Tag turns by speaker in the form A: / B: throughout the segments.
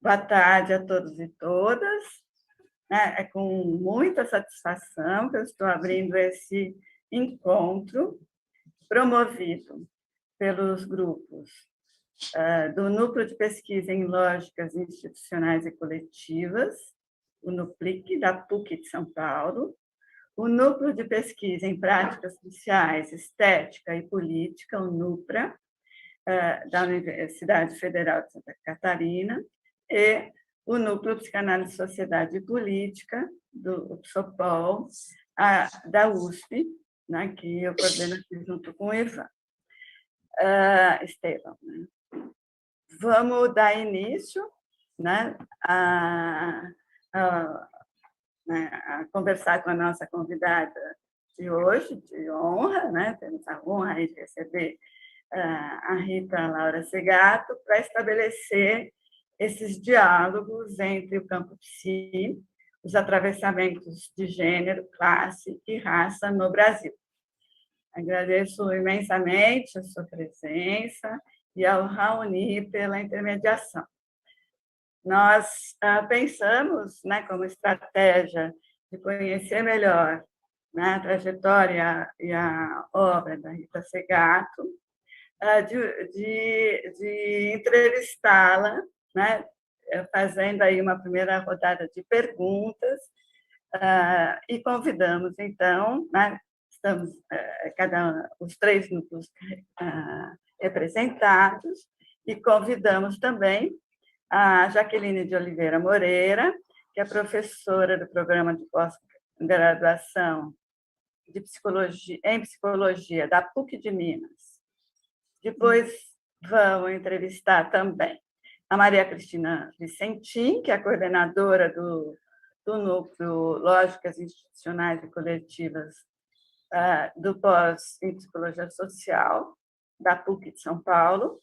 A: Boa tarde a todos e todas. É com muita satisfação que eu estou abrindo esse encontro promovido pelos grupos do Núcleo de Pesquisa em Lógicas Institucionais e Coletivas, o NUPLIC, da PUC de São Paulo, o Núcleo de Pesquisa em Práticas Sociais, Estética e Política, o NUPRA, da Universidade Federal de Santa Catarina, e o Núcleo de Psicanálise, Sociedade e Política, do PSOPOL, da USP, né, que eu coordeno aqui junto com o Ivan. Estevam. Né? Vamos dar início, né, a conversar com a nossa convidada de hoje, de honra, né? Temos a honra de receber a Rita Laura Segato para estabelecer esses diálogos entre o campo psi, os atravessamentos de gênero, classe e raça no Brasil. Agradeço imensamente a sua presença e ao Raoni pela intermediação. Nós pensamos, né, como estratégia de conhecer melhor, né, a trajetória e a obra da Rita Segato, de entrevistá-la, né, fazendo aí uma primeira rodada de perguntas, e convidamos, então, né, estamos os 3 núcleos representados, e convidamos também a Jaqueline de Oliveira Moreira, que é professora do programa de pós-graduação em Psicologia da PUC de Minas. Depois vamos entrevistar também a Maria Cristina Vicentim, que é a coordenadora do Núcleo Lógicas Institucionais e Coletivas do pós em Psicologia Social, da PUC de São Paulo.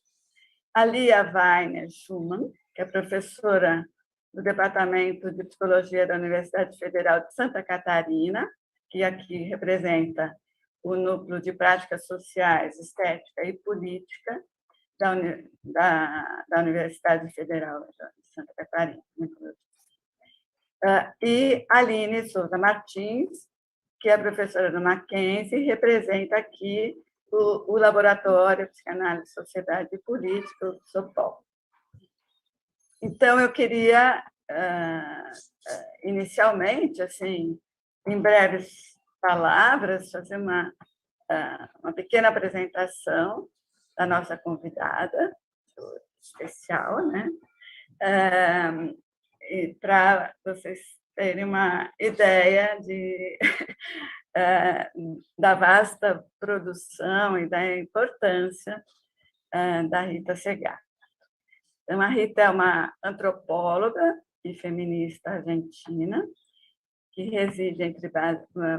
A: A Lia Weiner Schumann, que é professora do Departamento de Psicologia da Universidade Federal de Santa Catarina, que aqui representa o Núcleo de Práticas Sociais, Estética e Política da Universidade Federal de Santa Catarina. E a Aline Souza Martins, que é professora do Mackenzie, representa aqui o Laboratório de Psicanálise, Sociedade e Política, o PSOPOL. Então, eu queria, inicialmente, assim, em breves palavras, fazer uma pequena apresentação da nossa convidada especial, né? Para vocês terem uma ideia da vasta produção e da importância da Rita Segato. Então, a Rita é uma antropóloga e feminista argentina que reside entre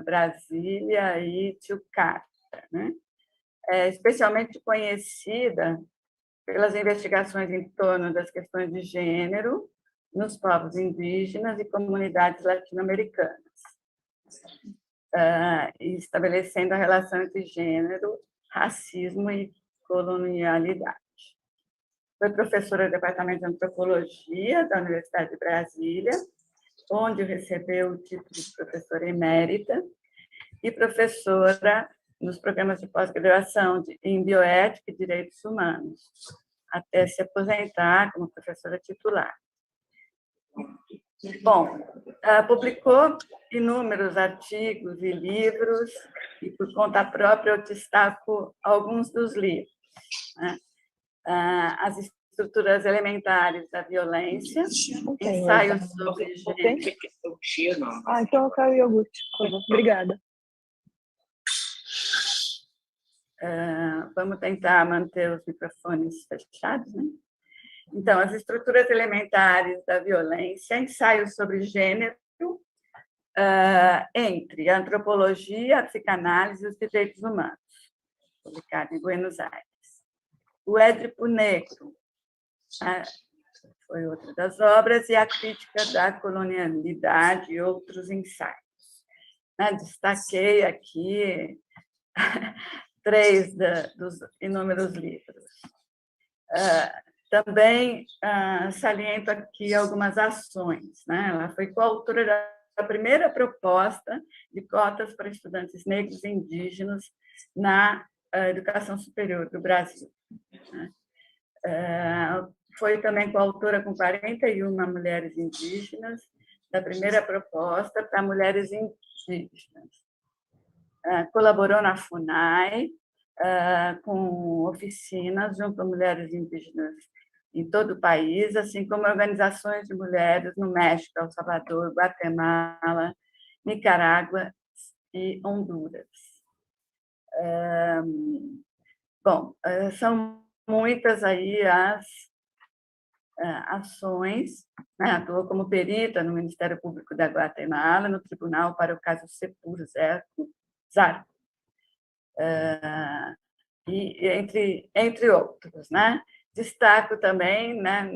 A: Brasília e Tilcara, né? É especialmente conhecida pelas investigações em torno das questões de gênero nos povos indígenas e comunidades latino-americanas, estabelecendo a relação entre gênero, racismo e colonialidade. Foi professora do Departamento de Antropologia da Universidade de Brasília, onde recebeu o título de professora emérita, e professora nos programas de pós-graduação em Bioética e Direitos Humanos, até se aposentar como professora titular. Bom, publicou inúmeros artigos e livros, e por conta própria eu destaco alguns dos livros, né? As estruturas elementares da violência, ensaios sobre gênero.
B: Então eu quero iogurte, por favor. Obrigada.
A: Vamos tentar manter os microfones fechados, né? Então, as estruturas elementares da violência, ensaios sobre gênero, entre a antropologia, a psicanálise e os direitos humanos, publicado em Buenos Aires. O Édipo Negro foi outra das obras, e a crítica da colonialidade e outros ensaios. Destaquei aqui 3 dos inúmeros livros. Também saliento aqui algumas ações, né? Ela foi coautora da primeira proposta de cotas para estudantes negros e indígenas na educação superior do Brasil, né? Foi também coautora com 41 mulheres indígenas da primeira proposta para mulheres indígenas. Colaborou na FUNAI com oficinas junto a mulheres indígenas em todo o país, assim como organizações de mulheres no México, El Salvador, Guatemala, Nicarágua e Honduras. Bom, são muitas aí as ações, né? Atuou como perita no Ministério Público da Guatemala, no Tribunal para o caso Sepur Zarco, e entre outros, né? Destaco também, né,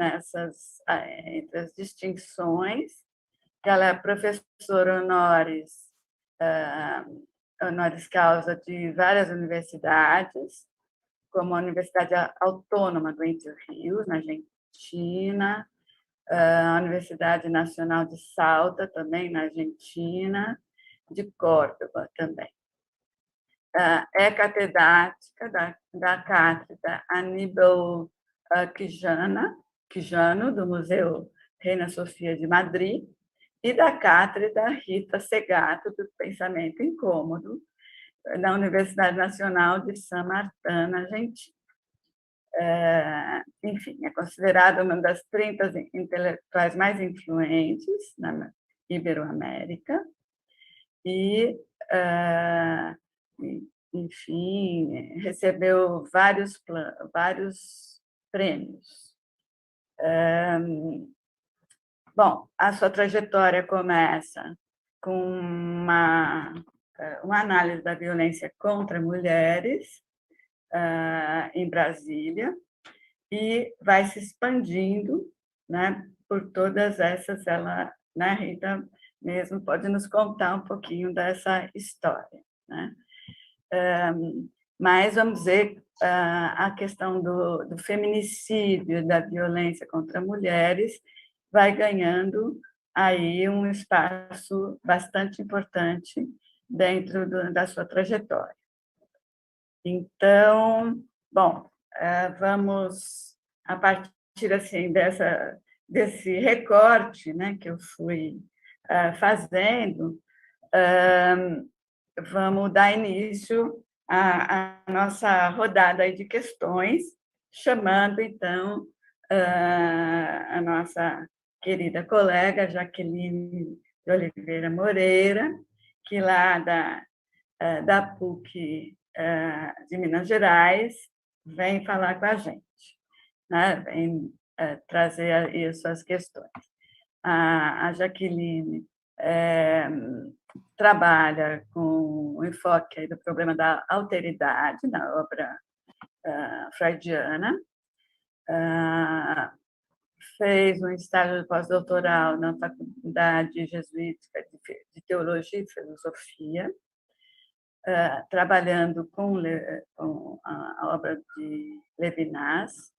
A: entre as distinções, que ela é professora honoris causa de várias universidades, como a Universidade Autônoma do Entre Rios, na Argentina, a Universidade Nacional de Salta, também na Argentina, de Córdoba também. É catedrática da cátedra Aníbal Quijano, do Museu Reina Sofia de Madrid, e da cátedra Rita Segato, do Pensamento Incômodo, da Universidade Nacional de San Martín, na Argentina. Enfim, é considerada uma das 30 intelectuais mais influentes na Iberoamérica e, enfim, recebeu vários prêmios. Bom, a sua trajetória começa com uma análise da violência contra mulheres em Brasília e vai se expandindo, né, por todas essas. Ela, né, Rita mesmo pode nos contar um pouquinho dessa história, né? Mas, vamos dizer, a questão do feminicídio, da violência contra mulheres, vai ganhando aí um espaço bastante importante dentro da sua trajetória. Então, bom, vamos, a partir assim, desse recorte, né, que eu fui fazendo, vamos dar início à nossa rodada aí de questões, chamando, então, a nossa querida colega Jaqueline de Oliveira Moreira, que lá da PUC de Minas Gerais vem falar com a gente, né? Vem trazer aí suas questões. A Jaqueline trabalha com o enfoque do problema da alteridade na obra freudiana, fez um estágio pós-doutoral na Faculdade Jesuítica de Teologia e Filosofia, trabalhando com a obra de Levinas,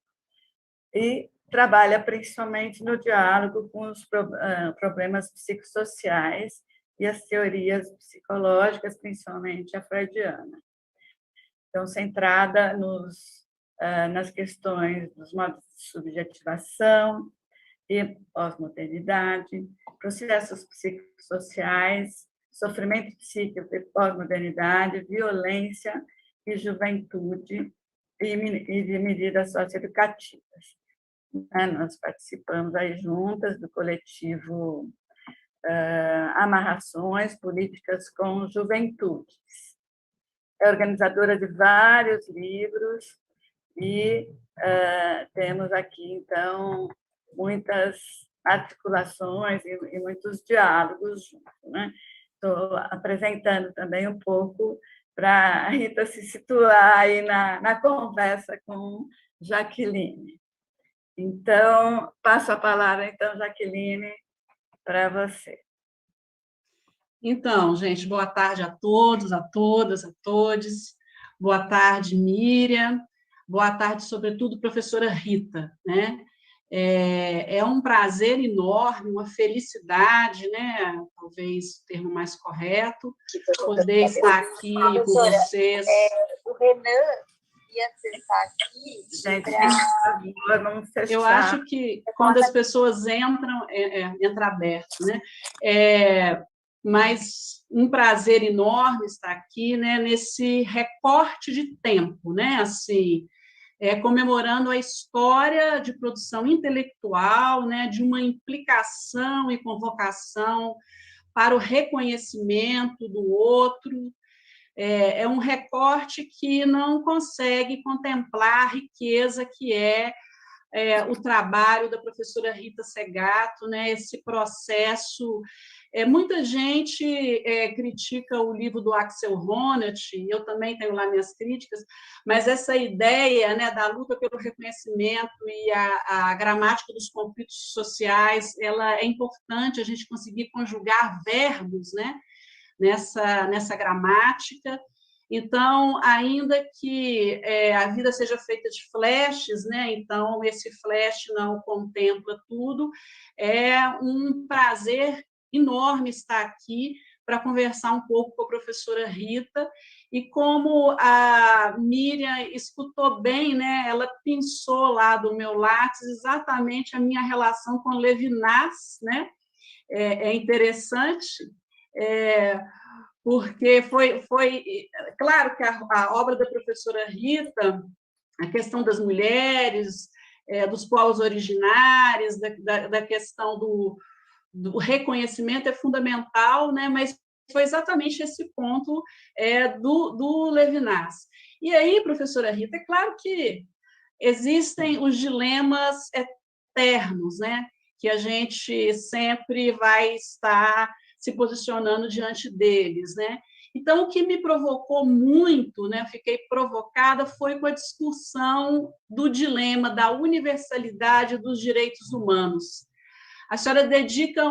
A: e trabalha principalmente no diálogo com os problemas psicossociais e as teorias psicológicas, principalmente a freudiana. Então, centrada nas questões dos modos de subjetivação e pós-modernidade, processos psicossociais, sofrimento psíquico e pós-modernidade, violência e juventude e de medidas socioeducativas. Nós participamos aí juntas do coletivo Amarrações Políticas com Juventudes. É organizadora de vários livros e temos aqui, então, muitas articulações e muitos diálogos juntos, né? Estou apresentando também um pouco para a Rita se situar aí na conversa com Jaqueline. Então, passo a palavra, então, Jaqueline, para você.
C: Então, gente, boa tarde a todos, a todas, a todes. Boa tarde, Miriam. Boa tarde, sobretudo, professora Rita, né? É um prazer enorme, uma felicidade, né? Talvez o termo mais correto, poder estar aqui com vocês.
D: O Renan ia acessar aqui.
A: Gente, por favor, vamos fechar.
C: Eu acho que quando as pessoas entram, entra aberto, né? Mas um prazer enorme estar aqui, né? Nesse recorte de tempo, né? Assim, comemorando a história de produção intelectual, né, de uma implicação e convocação para o reconhecimento do outro. É um recorte que não consegue contemplar a riqueza que é o trabalho da professora Rita Segatto, né, esse processo. Muita gente critica o livro do Axel Honneth, eu também tenho lá minhas críticas, mas essa ideia, né, da luta pelo reconhecimento e a gramática dos conflitos sociais, ela é importante a gente conseguir conjugar verbos, né, nessa gramática. Então, ainda que a vida seja feita de flashes, né? Então, esse flash não contempla tudo, é um prazer enorme estar aqui para conversar um pouco com a professora Rita, e como a Miriam escutou bem, né? Ela pensou lá do meu Lattes exatamente a minha relação com Levinas, né? É interessante, porque foi claro que a obra da professora Rita, a questão das mulheres, dos povos originários, da questão do reconhecimento é fundamental, né? Mas foi exatamente esse ponto do Levinas. E aí, professora Rita, é claro que existem os dilemas eternos, né? Que a gente sempre vai estar se posicionando diante deles, né? Então, o que me provocou muito, né, fiquei provocada, foi com a discussão do dilema da universalidade dos direitos humanos. A senhora dedica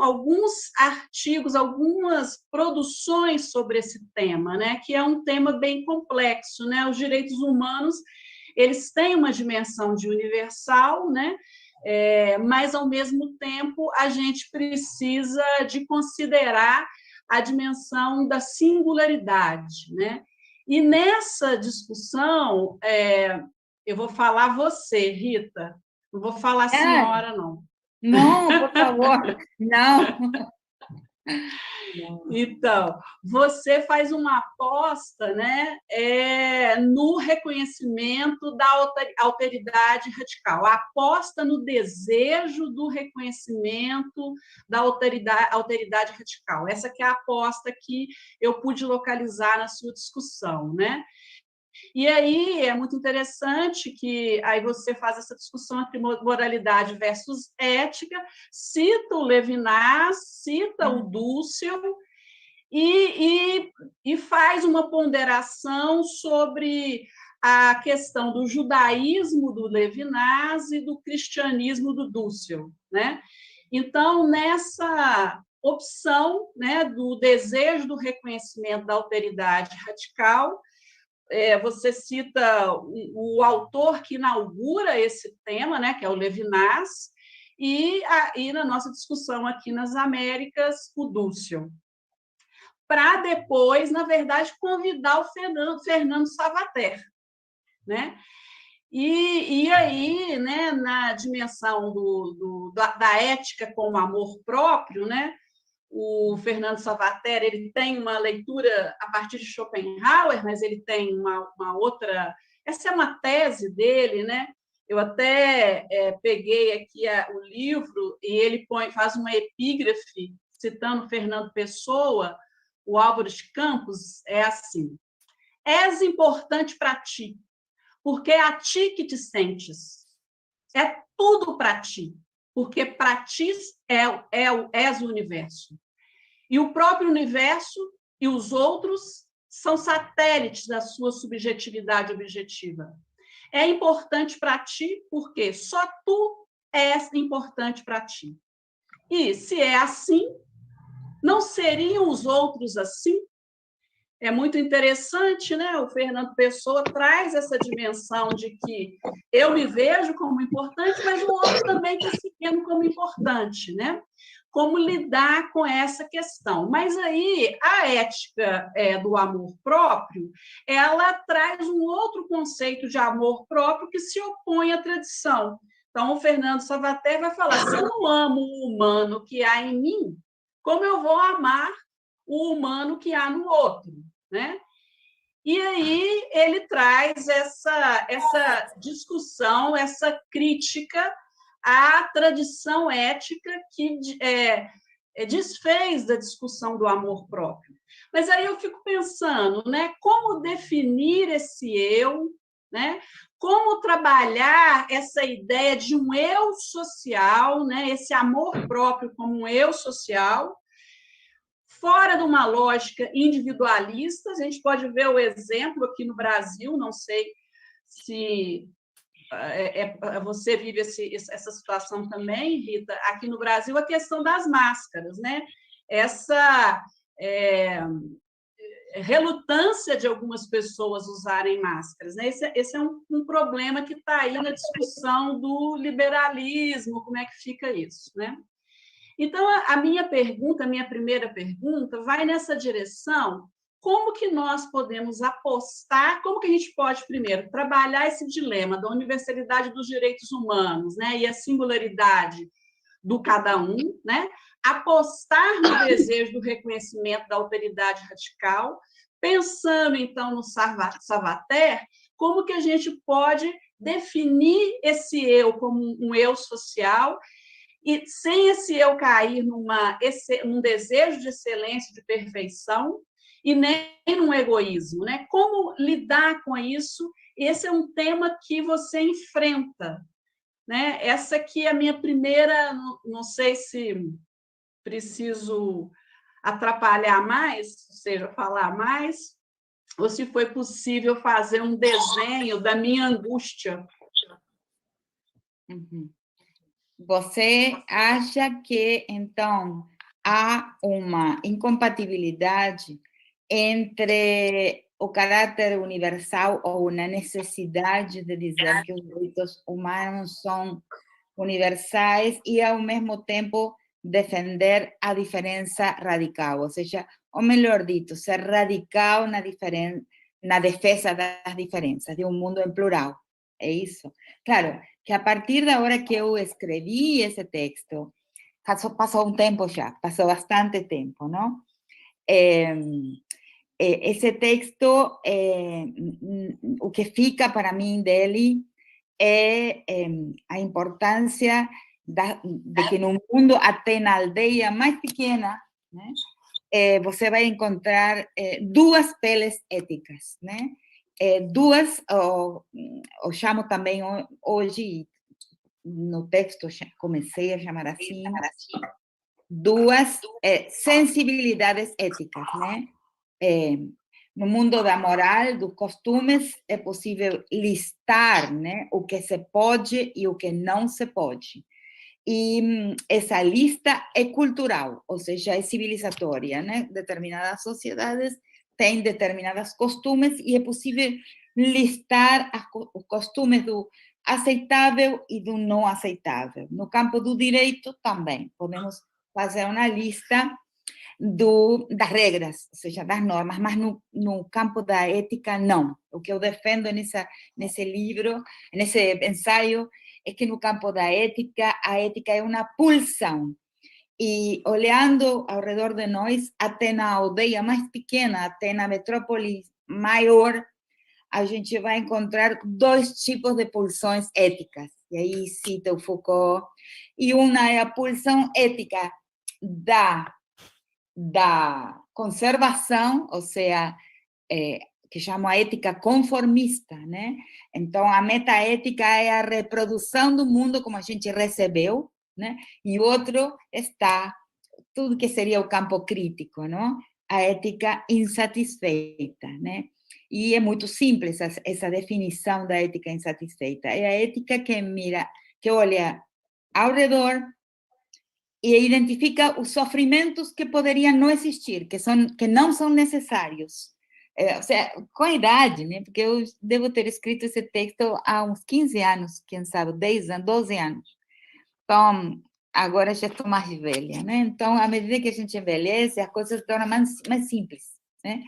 C: alguns artigos, algumas produções sobre esse tema, né, que é um tema bem complexo, né? Os direitos humanos, eles têm uma dimensão de universal, né? Mas, ao mesmo tempo, a gente precisa de considerar a dimensão da singularidade, né? E nessa discussão, eu vou falar você, Rita, não vou falar senhora, não.
E: Não, por favor, não.
C: Então, você faz uma aposta, né, no reconhecimento da alteridade radical, a aposta no desejo do reconhecimento da alteridade radical. Essa que é a aposta que eu pude localizar na sua discussão, né? E aí é muito interessante que aí você faz essa discussão entre moralidade versus ética, cita o Levinas, cita o Dussel, e faz uma ponderação sobre a questão do judaísmo do Levinas e do cristianismo do Dussel, né? Então, nessa opção, né, do desejo do reconhecimento da alteridade radical, você cita o autor que inaugura esse tema, né, que é o Levinas, e na nossa discussão aqui nas Américas, o Dussel. Para depois, na verdade, convidar o Fernando Savater, né? E aí, né, na dimensão da ética como amor próprio, né, o Fernando Savater, ele tem uma leitura a partir de Schopenhauer, mas ele tem uma outra... Essa é uma tese dele, né? Eu até peguei aqui o livro e ele faz uma epígrafe citando Fernando Pessoa, o Álvaro de Campos, é assim: és importante para ti, porque é a ti que te sentes. É tudo para ti, porque para ti és o universo. E o próprio universo e os outros são satélites da sua subjetividade objetiva. É importante para ti porque só tu és importante para ti. E, se é assim, não seriam os outros assim? é muito interessante, né? O Fernando Pessoa traz essa dimensão de que eu me vejo como importante, mas o outro também está se vendo como importante, né? Como lidar com essa questão. Mas aí a ética do amor próprio, ela traz um outro conceito de amor próprio que se opõe à tradição. Então, o Fernando Savater vai falar: se eu não amo o humano que há em mim, como eu vou amar o humano que há no outro, né? E aí ele traz essa discussão, essa crítica à tradição ética que desfez da discussão do amor próprio. Mas aí eu fico pensando, né, como definir esse eu, né? Como trabalhar essa ideia de um eu social, né? Esse amor próprio como um eu social, fora de uma lógica individualista. A gente pode ver o exemplo aqui no Brasil, não sei se você vive essa situação também, Rita, aqui no Brasil, a questão das máscaras, né? Essa relutância de algumas pessoas usarem máscaras, né? Esse é um problema que está aí na discussão do liberalismo, como é que fica isso, né? Então, a minha primeira pergunta, vai nessa direção: como que nós podemos apostar, como que a gente pode, primeiro, trabalhar esse dilema da universalidade dos direitos humanos, né, e a singularidade do cada um, né, apostar no desejo do reconhecimento da alteridade radical, pensando, então, no Savater, como que a gente pode definir esse eu como um eu social, e sem esse eu cair num desejo de excelência, de perfeição, e nem num egoísmo, né? Como lidar com isso? Esse é um tema que você enfrenta, né? Essa aqui é a minha primeira, não sei se preciso atrapalhar mais, ou seja, falar mais, ou se foi possível fazer um desenho da minha angústia.
E: Uhum. Você acha que, então, há uma incompatibilidade entre o caráter universal ou uma necessidade de dizer que os direitos humanos são universais e, ao mesmo tempo, defender a diferença radical, ou seja, ou melhor dito, ser radical na defesa das diferenças, de um mundo em plural? É isso? Claro, que a partir da hora que eu escrevi esse texto, passou um tempo já, passou bastante tempo, não? Esse texto, o que fica para mim dele é a importância de que no mundo, até na aldeia mais pequena, né, você vai encontrar duas peles éticas, né? Duas, ou chamo também hoje, no texto comecei a chamar assim, duas sensibilidades éticas, né? No mundo da moral, dos costumes, é possível listar, né, o que se pode e o que não se pode. E essa lista é cultural, ou seja, é civilizatória, né? Determinadas sociedades têm determinados costumes e é possível listar os costumes do aceitável e do não aceitável. No campo do direito também podemos fazer uma lista das regras, ou seja, das normas, mas no campo da ética, não. O que eu defendo nesse livro, nesse ensaio, é que no campo da ética, a ética é uma pulsão. E olhando ao redor de nós, até na aldeia mais pequena, até na metrópole maior, a gente vai encontrar dois tipos de pulsões éticas. E aí cita o Foucault. E uma é a pulsão ética da conservação, ou seja, que chamo a ética conformista, né? Então, a metaética é a reprodução do mundo como a gente recebeu, né? E outro está tudo que seria o campo crítico, não? A ética insatisfeita, né? E é muito simples essa definição da ética insatisfeita. É a ética que mira, que olha ao redor e identifica os sofrimentos que poderiam não existir, que não são necessários, Ou seja, com a idade, né? Porque eu devo ter escrito esse texto há uns 15 anos, quem sabe, 10 anos, 12 anos. Então, agora já estou mais velha, né? Então, à medida que a gente envelhece, as coisas se tornam mais simples, né?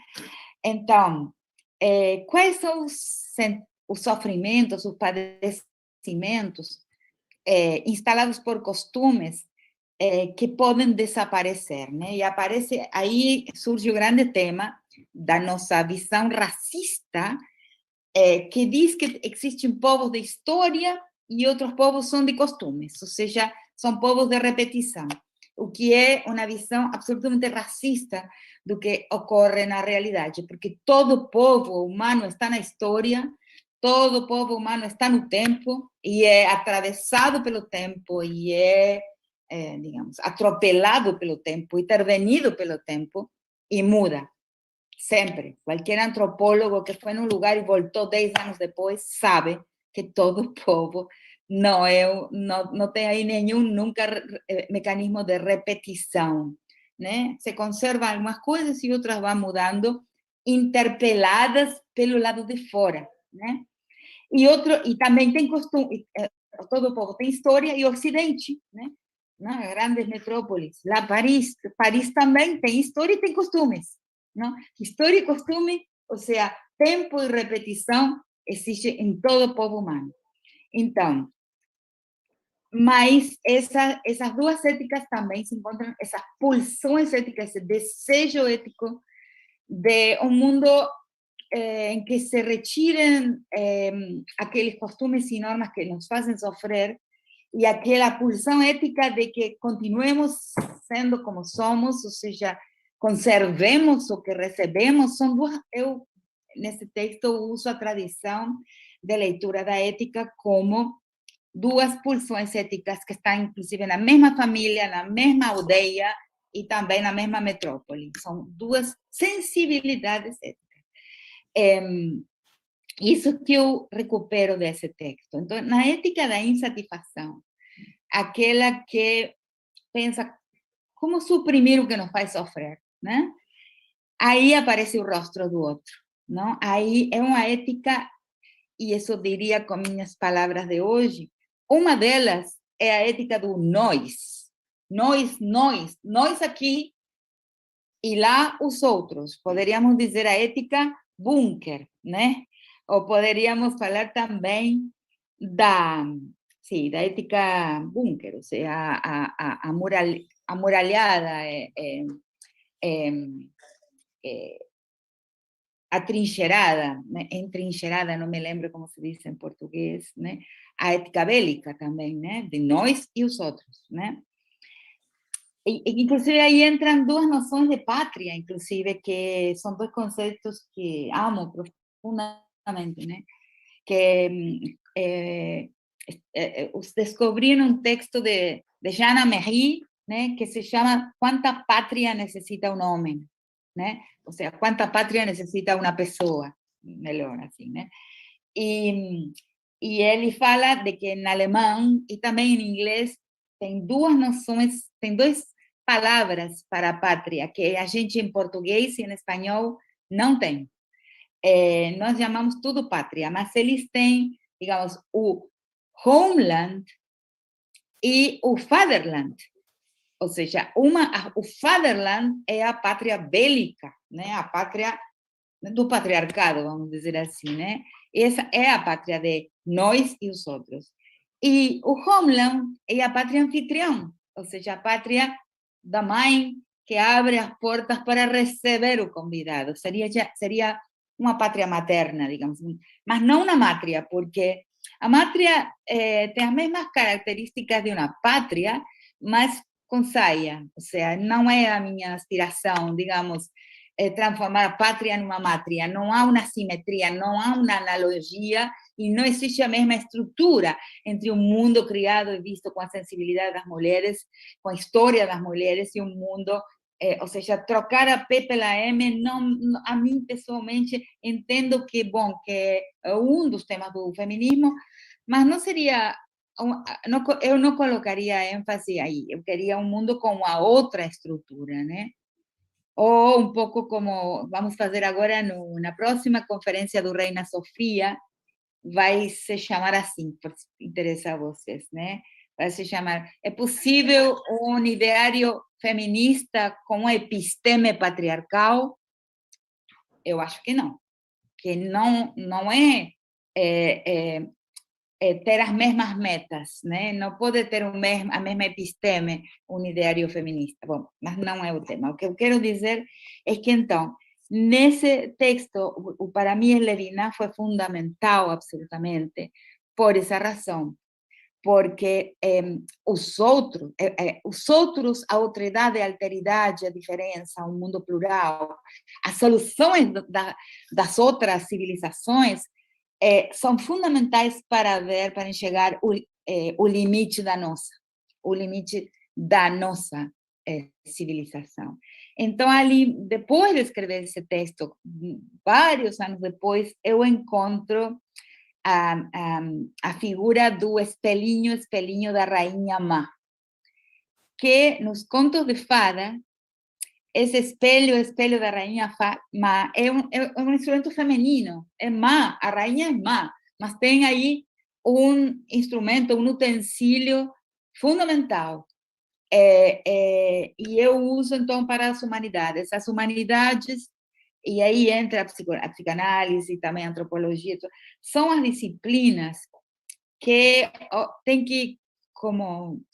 E: Então, quais são os sofrimentos, os padecimentos instalados por costumes que podem desaparecer, né? E aparece, aí surge o grande tema da nossa visão racista, que diz que existem povos de história e outros povos são de costumes, ou seja, são povos de repetição, o que é uma visão absolutamente racista do que ocorre na realidade, porque todo povo humano está na história, todo povo humano está no tempo e é atravessado pelo tempo e digamos, atropelado pelo tempo, intervenido pelo tempo e muda. Sempre. Qualquer antropólogo que foi num lugar e voltou 10 anos depois sabe que todo povo não tem aí nenhum nunca mecanismo de repetição, né? Se conservam algumas coisas e outras vão mudando, interpeladas pelo lado de fora, né? E também tem costume, todo povo tem história e Ocidente, né? Nas grandes metrópoles, lá Paris também tem história e tem costumes, não? História e costume, ou seja, tempo e repetição existe em todo o povo humano. Então, mas essas duas éticas também se encontram, essas pulsões éticas, esse desejo ético de um mundo em que se retiren aqueles costumes e normas que nos fazem sofrer e aquela pulsão ética de que continuemos sendo como somos, ou seja, conservemos o que recebemos, são duas, eu, nesse texto, uso a tradição de leitura da ética como duas pulsões éticas que estão, inclusive, na mesma família, na mesma aldeia e também na mesma metrópole. São duas sensibilidades éticas. Isso que eu recupero desse texto. Então, na ética da insatisfação, aquela que pensa como suprimir o que nos faz sofrer, né? Aí aparece o rosto do outro, não? Aí é uma ética, e isso eu diria com minhas palavras de hoje, uma delas é a ética do nós. Nós aqui e lá os outros. Poderíamos dizer a ética bunker, né? Ou poderíamos falar também da ética bunker, ou seja, a amuralhada, atrincherada, né? Entrincheirada, não me lembro como se diz em português, né? A ética bélica também, né? De nós e os outros, né? Inclusive, aí entram duas noções de pátria, inclusive, que são dois conceitos que amo profundamente, né? Que descobri um texto de Jean Améry, né? Que se chama Quanta Pátria Necessita um Homem, né? Ou seja, quanta pátria necessita uma pessoa, melhor assim, né? E ele fala de que em alemão e também em inglês tem duas noções, tem duas palavras para a pátria, que a gente em português e em espanhol não tem. Nós chamamos tudo pátria, mas eles têm, digamos, o homeland e o fatherland. Ou seja, o fatherland é a pátria bélica, né? A pátria do patriarcado, vamos dizer assim, né? Essa é a pátria de nós e os outros. E o homeland é a pátria anfitriã, ou seja, a pátria da mãe que abre as portas para receber o convidado. Seria uma pátria materna, digamos, mas não uma mátria, porque a mátria tem as mesmas características de uma pátria, mas com saia, ou seja, não é a minha aspiração, digamos, transformar a pátria numa mátria. Não há uma simetria, não há uma analogia e não existe a mesma estrutura entre um mundo criado e visto com a sensibilidade das mulheres, com a história das mulheres e um mundo, ou seja, trocar a P pela M, não, a mim pessoalmente entendo que, bom, que é um dos temas do feminismo, mas não seria, eu não colocaria ênfase aí, eu queria um mundo com uma outra estrutura, né? Ou um pouco como vamos fazer agora na próxima conferência do Reina Sofia, vai se chamar assim, por se interessa a vocês, né? Vai se chamar, é possível um ideário feminista com uma episteme patriarcal? Eu acho que não é ter as mesmas metas, né? Não pode ter a mesma episteme um ideário feminista. Bom, mas não é o tema. O que eu quero dizer é que, então, nesse texto, para mim, Levinas foi fundamental, absolutamente, por essa razão. Porque os outros, a outridade, a alteridade, a diferença, o mundo plural, as soluções das outras civilizações são fundamentais para enxergar o limite da nossa civilização. Então, ali, depois de escrever esse texto, vários anos depois, eu encontro a figura do espelhinho da rainha Má, que nos contos de fada, esse espelho da rainha Má é um instrumento feminino, é Má, a rainha é Má, mas tem aí um instrumento, um utensílio fundamental, e eu uso, então, para as humanidades. As humanidades, e aí entra a psicanálise e também a antropologia, são as disciplinas que têm que, como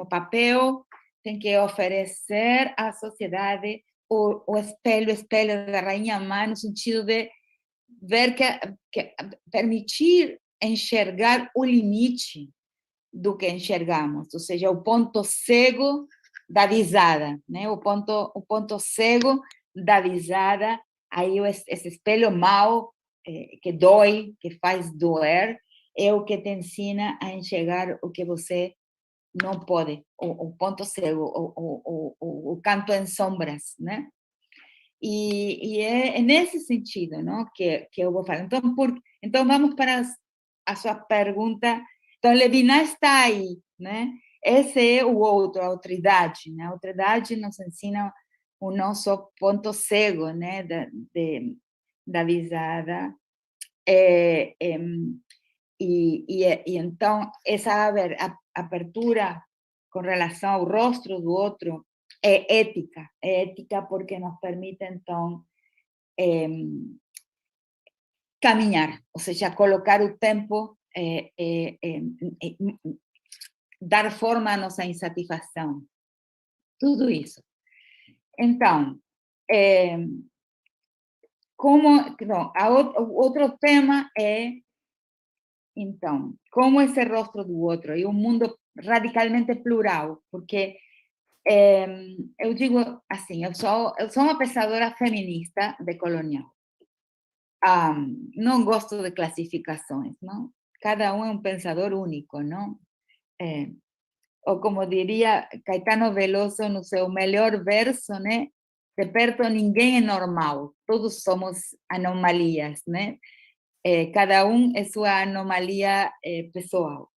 E: papel, tem que oferecer à sociedade o espelho da rainha Má, no sentido de ver que permitir enxergar o limite do que enxergamos, ou seja, o ponto cego da visada, né? O ponto cego da visada, aí esse espelho mau que dói, que faz doer, é o que te ensina a enxergar o que você não pode, o ponto cego, o canto em sombras, né? E é nesse sentido, não, que eu vou falar. Então vamos para a sua pergunta. Então, Levinas está aí, né? Esse é o outro, a outridade, né? A outridade nos ensina o nosso ponto cego, né? Da visada. E então, essa abertura com relação ao rosto do outro é ética porque nos permite, então, caminhar, ou seja, colocar o tempo, dar forma à nossa insatisfação, tudo isso. Então, outro tema é, então, como esse rosto do outro, e um mundo radicalmente plural, porque eu digo assim, eu sou uma pensadora feminista decolonial. Não gosto de classificações, não? Cada um é um pensador único, não? Ou como diria Caetano Veloso no seu melhor verso, né? De perto ninguém é normal, todos somos anomalias, né? Cada um é sua anomalia pessoal.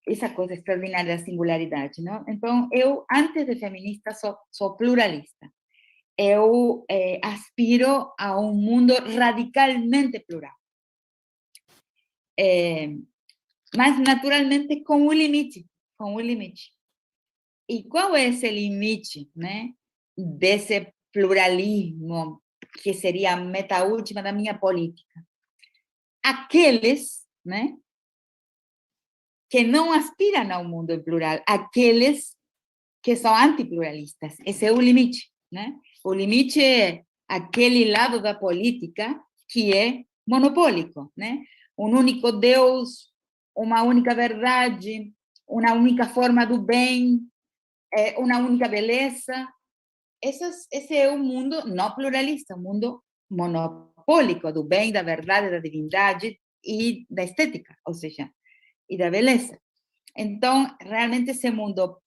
E: Essa coisa extraordinária da singularidade, não? Então, eu, antes de feminista, sou pluralista. Eu aspiro a um mundo radicalmente plural. Mas, naturalmente, com um limite. E qual é esse limite, né, desse pluralismo, que seria a meta última da minha política? Aqueles, né, que não aspiram ao mundo plural, aqueles que são antipluralistas. Esse é o limite, né? O limite é aquele lado da política que é monopólico, né? Um único Deus, uma única verdade, uma única forma do bem, uma única beleza. Esse é o mundo não pluralista, o mundo monopólico do bem, da verdade, da divindade e da estética, ou seja, e da beleza. Então, realmente, esse mundo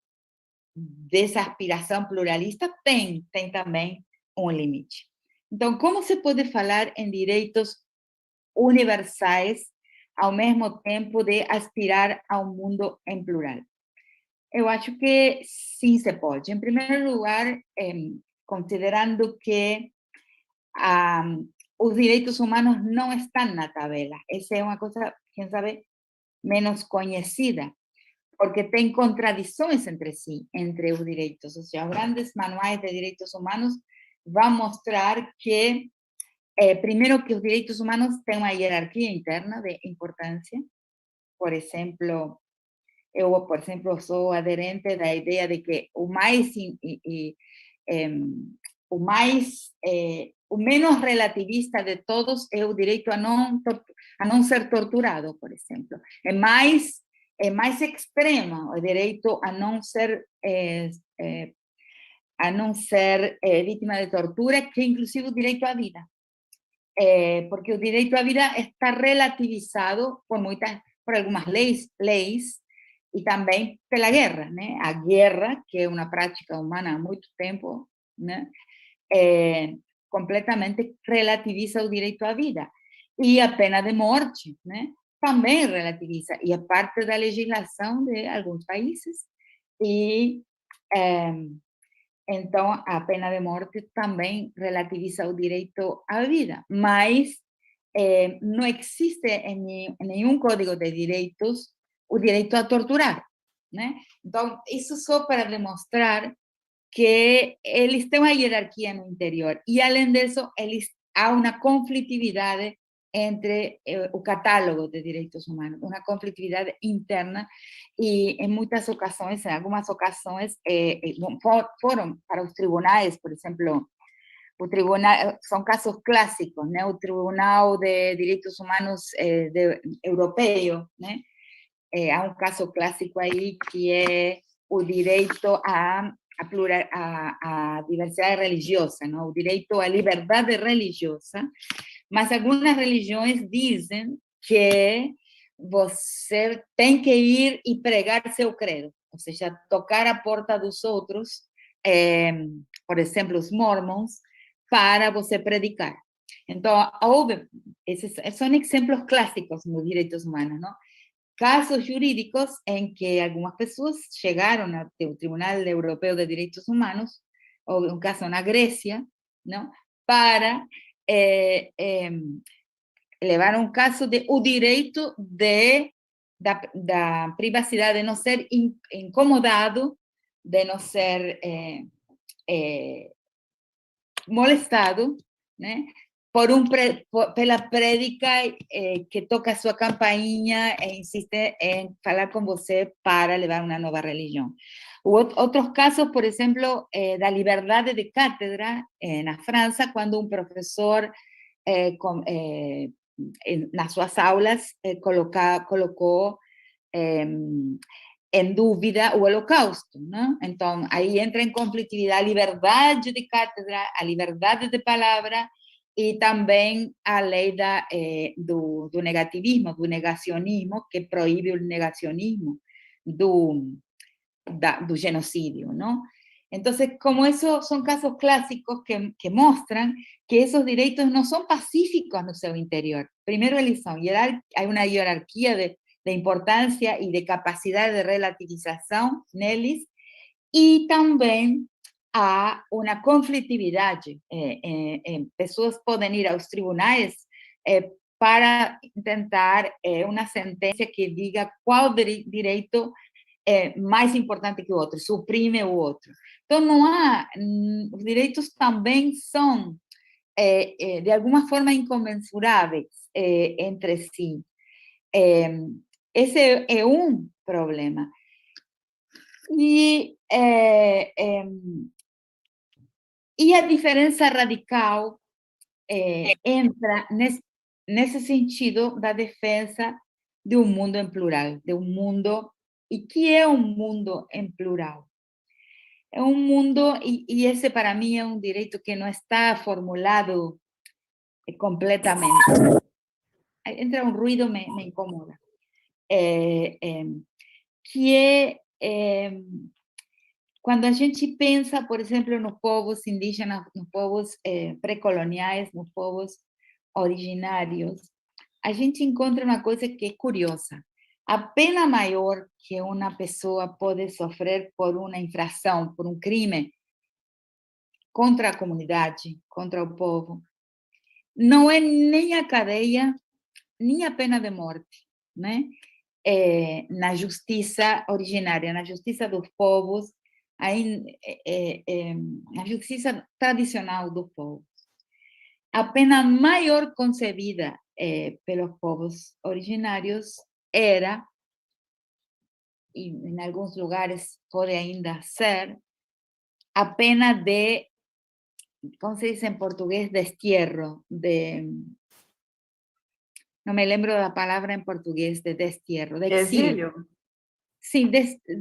E: dessa aspiração pluralista tem também um limite. Então, como se pode falar em direitos universais ao mesmo tempo de aspirar a um mundo em plural? Eu acho que sim se pode. Em primeiro lugar, considerando que os direitos humanos não estão na tabela. Essa é uma coisa, quem sabe, menos conhecida, porque tem contradições entre si, entre os direitos. Ou seja, os grandes manuais de direitos humanos vão mostrar que, primeiro, que os direitos humanos têm uma hierarquia interna de importância. Por exemplo, eu, por exemplo, sou aderente da ideia de que o o menos relativista de todos é o direito a não ser torturado, por exemplo. É mais extremo o direito a não ser vítima de tortura, que inclusive o direito à vida. Porque o direito à vida está relativizado por algumas leis e também pela guerra, né? A guerra, que é uma prática humana há muito tempo, né? Completamente relativiza o direito à vida. E a pena de morte, né? Também relativiza, e é parte da legislação de alguns países. E então a pena de morte também relativiza o direito à vida, mas não existe em nenhum código de direitos o direito a torturar, né? Então, isso só para demonstrar que eles têm uma hierarquia no interior, e além disso, há uma conflitividade entre o catálogo de direitos humanos, uma conflitividade interna, e em muitas ocasiões, em algumas ocasiões, foram para os tribunais, por exemplo, o tribunal, são casos clássicos, né? O Tribunal de Direitos Humanos Europeu, né? Há um caso clássico aí que é o direito à diversidade religiosa, não? O direito à liberdade religiosa, mas algumas religiões dizem que você tem que ir e pregar seu credo, ou seja, tocar a porta dos outros, por exemplo, os mormons, para você predicar. Então, esses são exemplos clássicos nos direitos humanos, não? Casos jurídicos em que algumas pessoas chegaram ao Tribunal Europeu de Direitos Humanos, ou um caso na Grécia, não? Para levar um caso de o direito da privacidade, de não ser incomodado, de não ser molestado, né? Pela prédica que toca a sua campainha e insiste em falar com você para levar uma nova religião. Outros casos, por exemplo, da liberdade de cátedra na França, quando um professor nas suas aulas colocou em dúvida o Holocausto, não? Então, aí entra em conflitividade a liberdade de cátedra, a liberdade de palavra, e também a lei do negativismo, do negacionismo, que proíbe o negacionismo do genocídio, não? Então, como esos são casos clássicos que mostram que esses direitos não são pacíficos no seu interior. Primeiro, eles são há uma hierarquia de importância e de capacidade de relativização neles, e também há uma conflitividade. Pessoas podem ir aos tribunais para tentar uma sentença que diga qual direito é mais importante que o outro, suprime o outro. Então, não há, os direitos também são, de alguma forma, incomensuráveis entre si. Esse é um problema. E a diferença radical entra nesse sentido da defesa de um mundo em plural, de um mundo. E que é um mundo em plural? É um mundo, e esse para mim é um direito que não está formulado completamente. Entra um ruído, me incomoda. Que é quando a gente pensa, por exemplo, nos povos indígenas, nos povos pré-coloniais, nos povos originários, a gente encontra uma coisa que é curiosa. a pena maior que uma pessoa pode sofrer por uma infração, por um crime contra a comunidade, contra o povo, não é nem a cadeia, nem a pena de morte, né? Na justiça originária, na justiça dos povos, na justiça tradicional dos povos. A pena maior concebida pelos povos originários era, e em alguns lugares pode ainda ser, a pena de, como se diz em português, destierro, não me lembro da palavra em português, de destierro, de exílio.
A: Exílio?
E: Sim,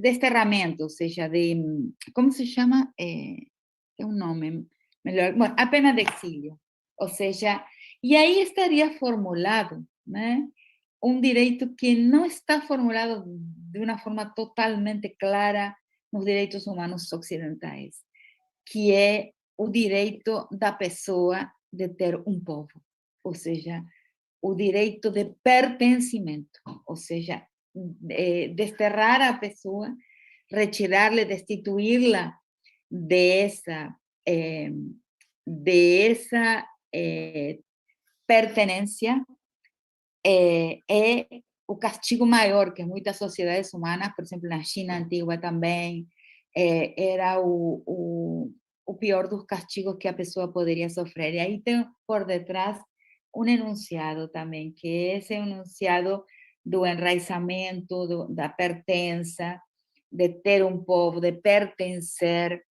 E: desterramento, ou seja, como se chama? Tem um nome melhor. Bom, a pena de exílio. Ou seja, e aí estaria formulado, né, um direito que não está formulado de uma forma totalmente clara nos direitos humanos ocidentais, que é o direito da pessoa de ter um povo, ou seja, o direito de pertencimento, ou seja, desterrar a pessoa, retirarle, destituir-la dessa pertenência, é o castigo maior que muitas sociedades humanas, por exemplo, na China antiga também, era o pior dos castigos que a pessoa poderia sofrer. E aí tem por detrás um enunciado também, que é esse enunciado do enraizamento, da pertença, de ter um povo, de pertencer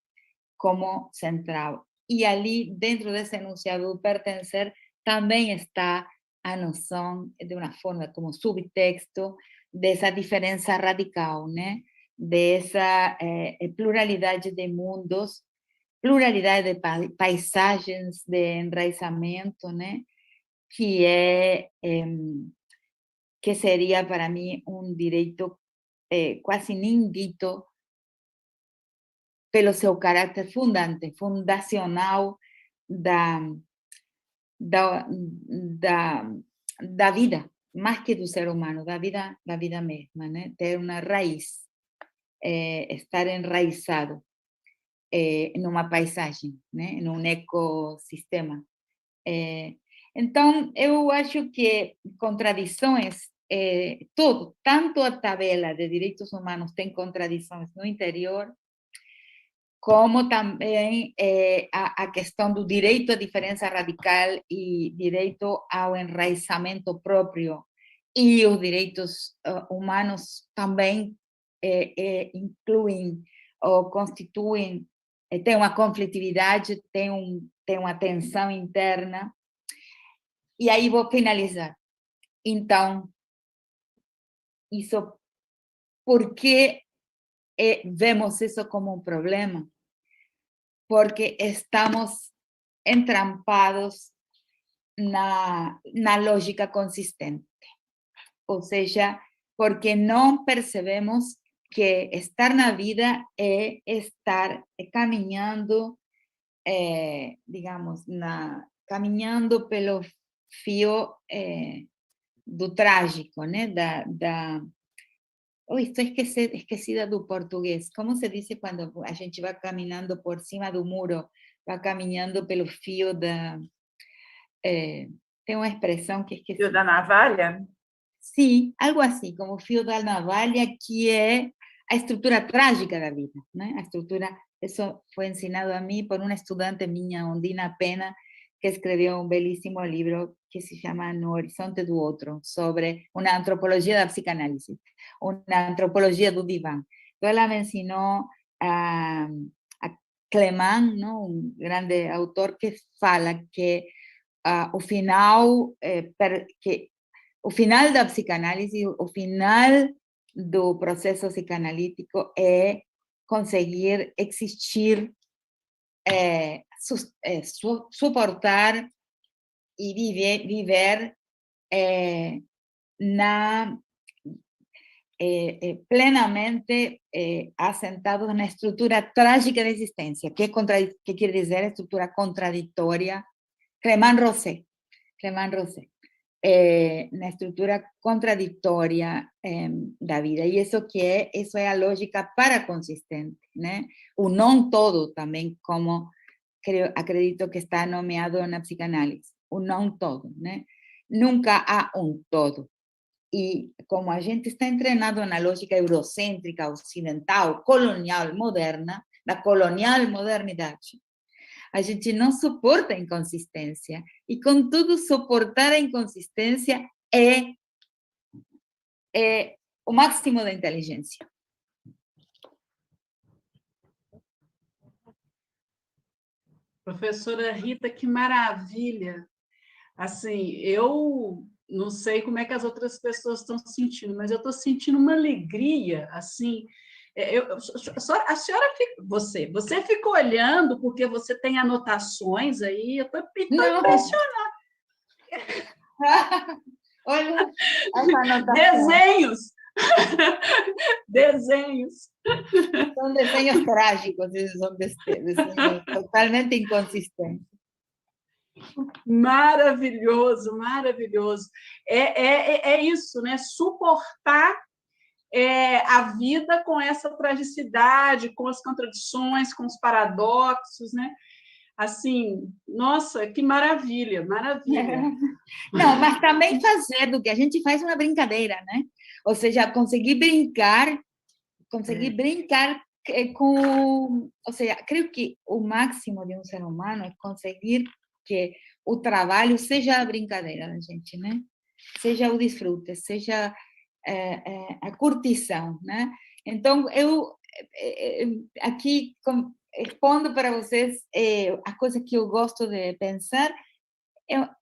E: como central. E ali, dentro desse enunciado do pertencer, também está a noção, de uma forma como subtexto, dessa diferença radical, né? Dessa pluralidade de mundos, pluralidade de paisagens de enraizamento, né? Que seria para mim um direito quase nem dito pelo seu caráter fundacional da vida, mais que do ser humano, da vida mesma, né? Ter uma raiz, estar enraizado numa paisagem, né? Num ecossistema. Então, eu acho que contradições, tanto a tabela de direitos humanos tem contradições no interior, como também a questão do direito à diferença radical e direito ao enraizamento próprio, e os direitos humanos também incluem ou constituem, tem uma conflitividade, tem uma tensão interna. E aí vou finalizar. Então, isso, por que vemos isso como um problema? Porque estamos entrampados na lógica consistente. Ou seja, porque não percebemos que estar na vida é estar caminhando, digamos, caminhando pelo fio do trágico, né? Estou esquecida do português. Como se diz quando a gente vai caminhando por cima do muro, vai caminhando pelo fio da... tem uma expressão que esqueci.
A: Fio da navalha?
E: Sim, algo assim, como o fio da navalha, que é a estrutura trágica da vida, né? A estrutura, isso foi ensinado a mim por uma estudante minha, Ondina Pena, que escreveu um belíssimo livro que se chama No Horizonte do Outro, sobre uma antropologia da psicanálise, uma antropologia do divã. Então, ela me ensinou a Clement, não? Um grande autor, que fala que o final da psicanálise, o final do processo psicanalítico é conseguir existir, suportar e viver plenamente assentados na estrutura trágica da existência, que quer dizer estrutura contraditória. Clément Rosset. na estrutura contraditória da vida. E isso é a lógica paraconsistente, né? O não todo também, como acredito que está nomeado na psicanálise, o não todo, né? Nunca há um todo. E como a gente está treinado na lógica eurocêntrica, ocidental, colonial, moderna, da colonial modernidade, a gente não suporta a inconsistência. E, contudo, suportar a inconsistência é o máximo da inteligência.
C: Professora Rita, que maravilha! Assim, eu não sei como é que as outras pessoas estão sentindo, mas eu estou sentindo uma alegria, assim. A senhora você fica olhando porque você tem anotações aí, eu estou impressionada.
E: Olha essa anotação.
C: Desenhos! Desenhos.
E: São desenhos trágicos, são desenhos totalmente inconsistentes.
C: Maravilhoso, maravilhoso. É isso, né? Suportar a vida com essa tragicidade, com as contradições, com os paradoxos, né? Assim, nossa, que maravilha, maravilha.
E: Não, mas também fazer do que a gente faz uma brincadeira, né? Ou seja, conseguir brincar com... Ou seja, creio que o máximo de um ser humano é conseguir que o trabalho seja a brincadeira da gente, né? Seja o desfrute, seja a curtição, né? Então, eu aqui expondo para vocês a coisa que eu gosto de pensar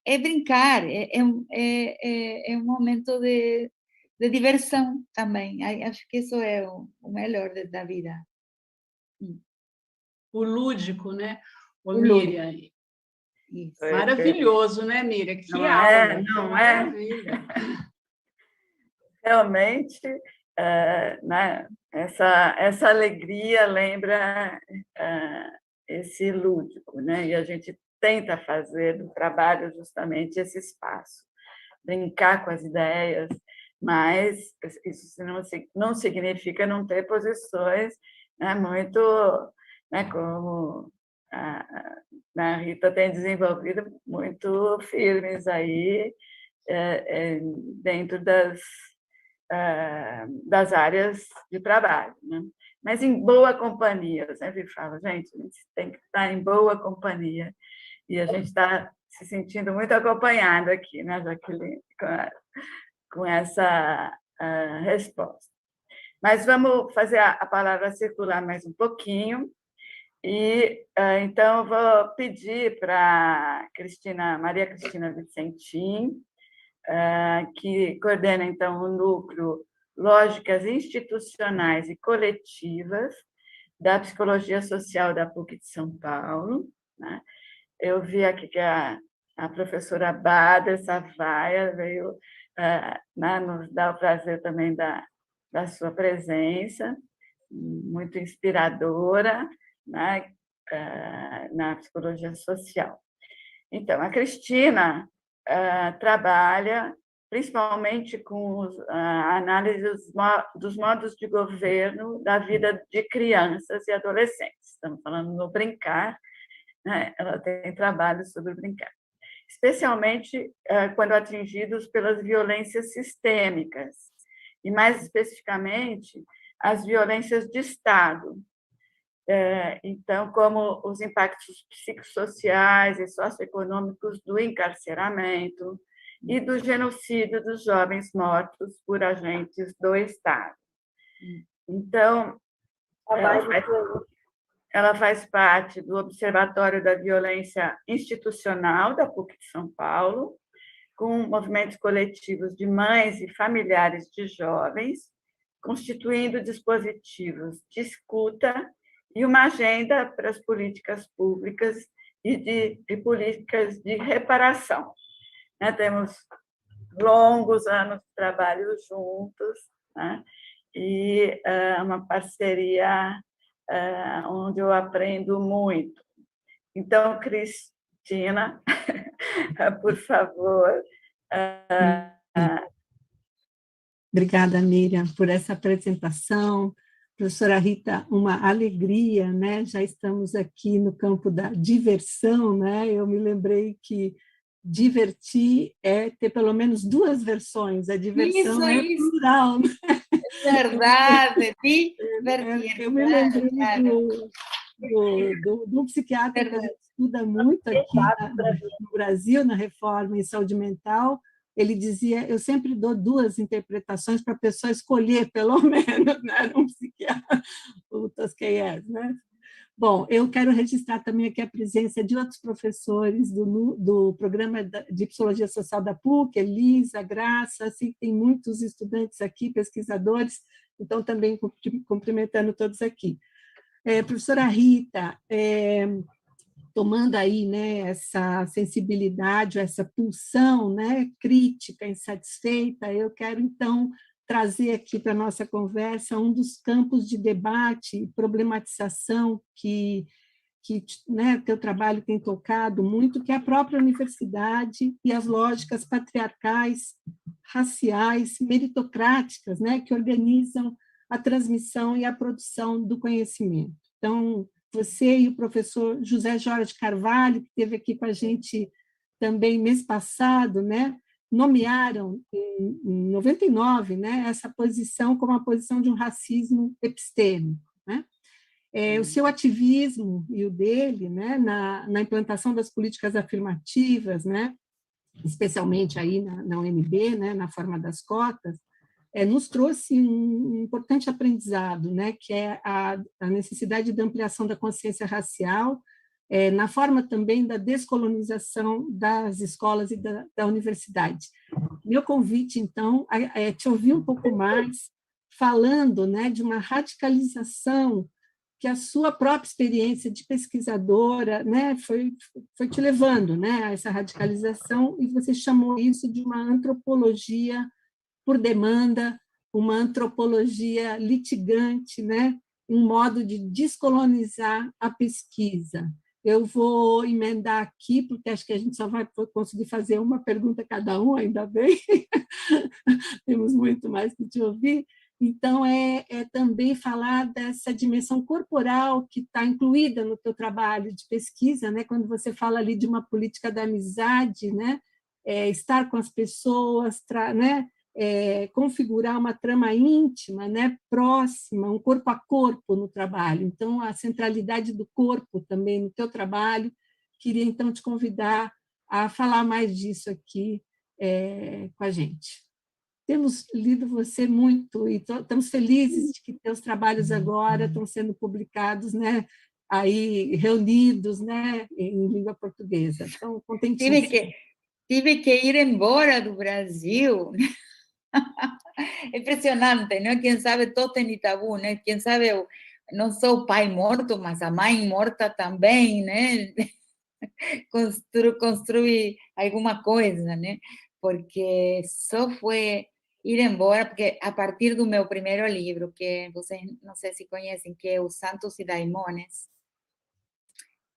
E: é brincar, é um momento de diversão também. Acho que isso é o melhor da vida.
C: O lúdico, né?
E: O
C: Miriam.
E: Isso.
C: Maravilhoso, né, Miriam? Que
A: não
C: aula.
A: Não
C: maravilha.
A: Realmente, né, essa alegria lembra esse lúdico, né? E a gente tenta fazer do trabalho justamente esse espaço, brincar com as ideias, mas isso não significa não ter posições, né, muito, né, como a Rita tem desenvolvido, muito firmes aí dentro das áreas de trabalho, né? Mas em boa companhia. Eu sempre falo, gente, a gente tem que estar em boa companhia. E a gente está se sentindo muito acompanhado aqui, né, Jaqueline, com essa resposta. Mas vamos fazer a palavra circular mais um pouquinho. E, então, eu vou pedir para Maria Cristina Vicentim, que coordena, então, o núcleo Lógicas Institucionais e Coletivas da Psicologia Social da PUC de São Paulo, né? Eu vi aqui que a professora Bader Savaia veio nos dar o prazer também da sua presença, muito inspiradora, né, na psicologia social. Então, a Cristina trabalha principalmente com a análise dos modos de governo da vida de crianças e adolescentes. Estamos falando no brincar, né? Ela tem trabalho sobre brincar, especialmente quando atingidos pelas violências sistêmicas, e mais especificamente as violências de Estado. Então, como os impactos psicossociais e socioeconômicos do encarceramento e do genocídio dos jovens mortos por agentes do Estado. Então, ela faz parte do Observatório da Violência Institucional da PUC de São Paulo, com movimentos coletivos de mães e familiares de jovens, constituindo dispositivos de escuta e uma agenda para as políticas públicas e de políticas de reparação. Temos longos anos de trabalho juntos, né? E uma parceria onde eu aprendo muito. Então, Cristina, por favor,
F: Obrigada, Miriam, por essa apresentação. Professora Rita, uma alegria, né? Já estamos aqui no campo da diversão, né? Eu me lembrei que divertir é ter pelo menos duas versões, a diversão é plural, né?
E: Verdade,
F: Eu me lembrei do psiquiatra que a gente estuda muito aqui no Brasil, na reforma em saúde mental. Ele dizia, eu sempre dou duas interpretações para a pessoa escolher, pelo menos, né? Um psiquiatra, o Tosquelles, né? Bom, eu quero registrar também aqui a presença de outros professores do programa de Psicologia Social da PUC, Elisa, Graça, assim, tem muitos estudantes aqui, pesquisadores, então também cumprimentando todos aqui. Professora Rita, tomando aí, né, essa sensibilidade, essa pulsão, né, crítica, insatisfeita, eu quero, então, trazer aqui para a nossa conversa um dos campos de debate e problematização que né, teu trabalho tem tocado muito, que é a própria universidade e as lógicas patriarcais, raciais, meritocráticas, né, que organizam a transmissão e a produção do conhecimento. Então, você e o professor José Jorge Carvalho, que esteve aqui com a gente também mês passado, né, nomearam em 99, né, essa posição como a posição de um racismo epistêmico, né? O seu ativismo e o dele, né, na implantação das políticas afirmativas, né, especialmente aí na UNB, né, na forma das cotas, nos trouxe um importante aprendizado, né, que é a necessidade de ampliação da consciência racial, na forma também da descolonização das escolas e da universidade. Meu convite, então, é te ouvir um pouco mais, falando, né, de uma radicalização que a sua própria experiência de pesquisadora, né, foi te levando, né, a essa radicalização, e você chamou isso de uma antropologia por demanda, uma antropologia litigante, né, um modo de descolonizar a pesquisa. Eu vou emendar aqui, porque acho que a gente só vai conseguir fazer uma pergunta cada um, ainda bem, temos muito mais que te ouvir. Então, é também falar dessa dimensão corporal que está incluída no teu trabalho de pesquisa, né? Quando você fala ali de uma política da amizade, né? Estar com as pessoas, né? Configurar uma trama íntima, né? Próxima, um corpo a corpo no trabalho. Então, a centralidade do corpo também no teu trabalho. Queria, então, te convidar a falar mais disso aqui com a gente. Temos lido você muito e estamos felizes de que teus trabalhos agora estão sendo publicados, né, aí reunidos, né, em língua portuguesa. Então, contentíssima.
E: Tive que ir embora do Brasil. Impressionante, não? Quem sabe totem e tabu, né? Quem sabe eu não sou o pai morto, mas a mãe morta também, né? Construir alguma coisa, né? Porque só foi ir embora, porque a partir do meu primeiro livro, que vocês não sei se conhecem, que é Os Santos e Daimones,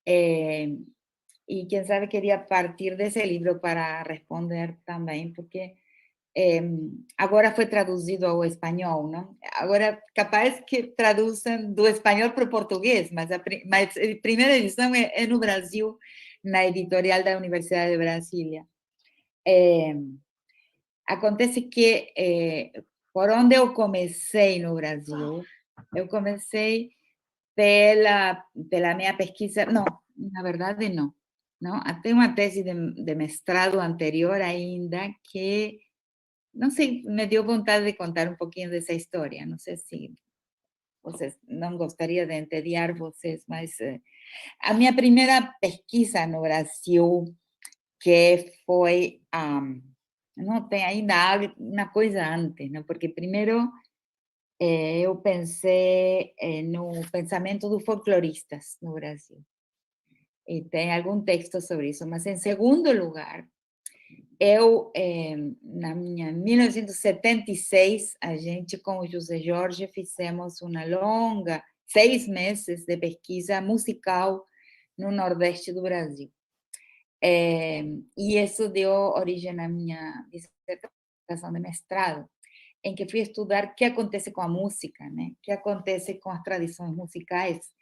E: e quem sabe queria partir desse livro para responder também, porque agora foi traduzido ao espanhol, não? Agora, capaz que traduzem do espanhol para o português, mas a primeira edição é no Brasil, na editorial da Universidade de Brasília. Acontece que, por onde eu comecei no Brasil, eu comecei pela minha pesquisa, não, na verdade não, até uma tese de mestrado anterior ainda, que, não sei, me deu vontade de contar um pouquinho dessa história, não sei se vocês, não gostaria de entediar vocês, mas a minha primeira pesquisa no Brasil, que foi, não tem ainda uma coisa antes, não? Porque primeiro eu pensei no pensamento dos folcloristas no Brasil, e tem algum texto sobre isso, mas em segundo lugar, eu, na minha 1976, a gente com o José Jorge fizemos uma longa, 6 meses de pesquisa musical no Nordeste do Brasil. E isso deu origem à minha dissertação de mestrado, em que fui estudar o que acontece com a música, né? O que acontece com as tradições musicais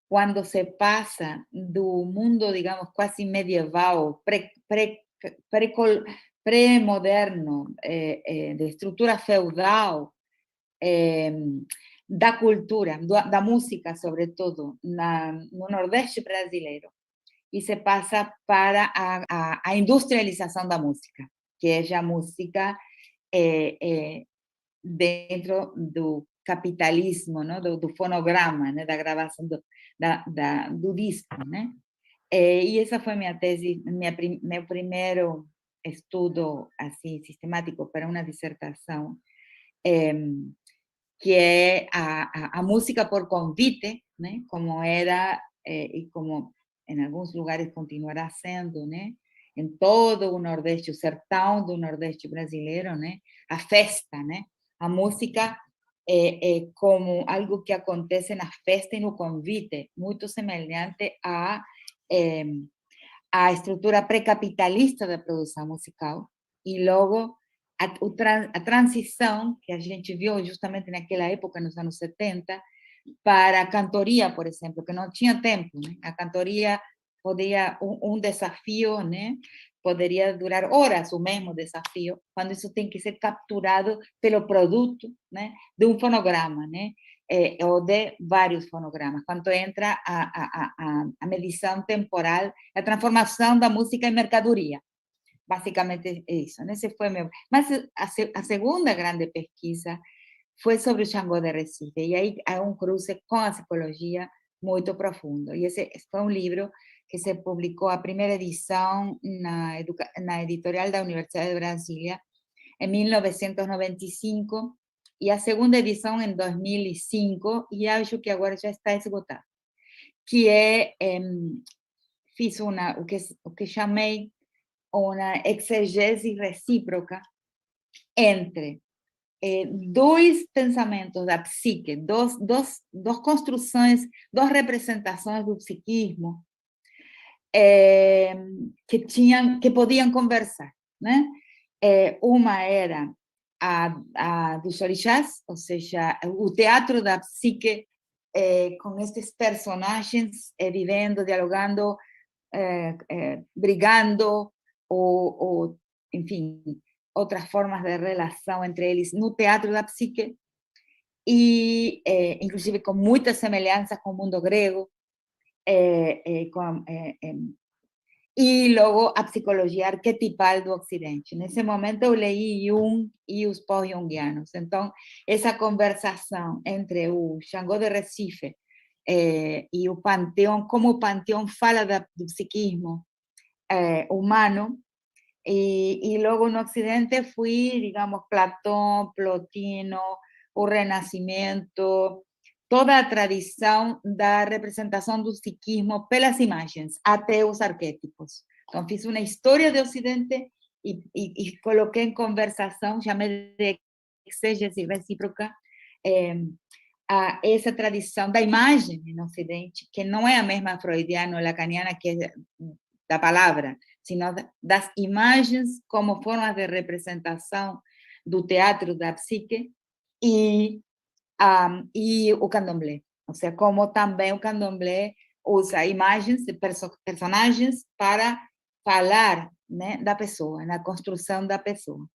E: quando se passa do mundo, digamos, quase medieval, pré-moderno, de estrutura feudal, da cultura, da música, sobretudo, no Nordeste brasileiro, e se passa para a industrialização da música, que é a música dentro do capitalismo, não? Do fonograma, né? Da gravação do disco, né? E essa foi minha tese, meu primeiro estudo assim sistemático para uma dissertação, que é a música por convite, né? Como era e como em alguns lugares continuará sendo, né? Em todo o Nordeste, o sertão do Nordeste brasileiro, né? A festa, né? A música é como algo que acontece na festa e no convite, muito semelhante à estrutura pré-capitalista da produção musical, e logo a transição que a gente viu justamente naquela época, nos anos 70, para a cantoria, por exemplo, que não tinha tempo, né? A cantoria poderia, desafio, né? Poderia durar horas o mesmo desafio, quando isso tem que ser capturado pelo produto, né? De um fonograma, né? Ou de vários fonogramas, quando entra a medição temporal, a transformação da música em mercadoria. Basicamente é isso. Esse foi meu. Mas a segunda grande pesquisa foi sobre o Xangô de Recife, e aí há cruce com a psicologia muito profundo. E esse foi um livro que se publicou, a primeira edição na editorial da Universidade de Brasília, em 1995, e a segunda edição em 2005, e acho que agora já está esgotada, que fiz o que chamei uma exegese recíproca entre dois pensamentos da psique, duas construções, duas representações do psiquismo que podiam conversar, né? Uma era a dos orixás, ou seja, o teatro da psique, com esses personagens vivendo, dialogando, brigando, ou, enfim, outras formas de relação entre eles no teatro da psique, e inclusive com muitas semelhanças com o mundo grego, e logo a psicologia arquetipal do Ocidente. Nesse momento eu leí Jung e os pós-jungianos. Então, essa conversação entre o Xangô de Recife e o panteão, como o panteão fala do psiquismo humano, e logo no Ocidente fui, digamos, Platão, Plotino, o Renascimento, toda a tradição da representação do psiquismo pelas imagens, até os arquétipos. Então, fiz uma história do Ocidente e coloquei em conversação, chamei de exégese recíproca, a essa tradição da imagem no Ocidente, que não é a mesma freudiana ou lacaniana, que é da palavra, sino das imagens como formas de representação do teatro da psique, e o candomblé. Ou seja, como também o candomblé usa imagens de personagens para falar, né, da pessoa, na construção da pessoa.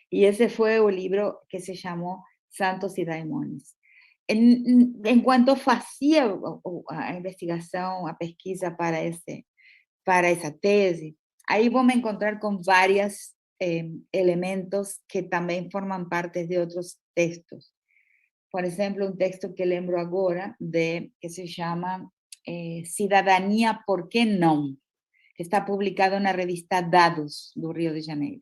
E: E esse foi o livro que se chamou Santos e Daimones. Enquanto fazia a investigação, a pesquisa para essa tese, aí vou me encontrar com vários elementos que também formam parte de outros textos. Por exemplo, um texto que lembro agora, que se chama Cidadania, por que não? Que está publicado na revista Dados, do Rio de Janeiro.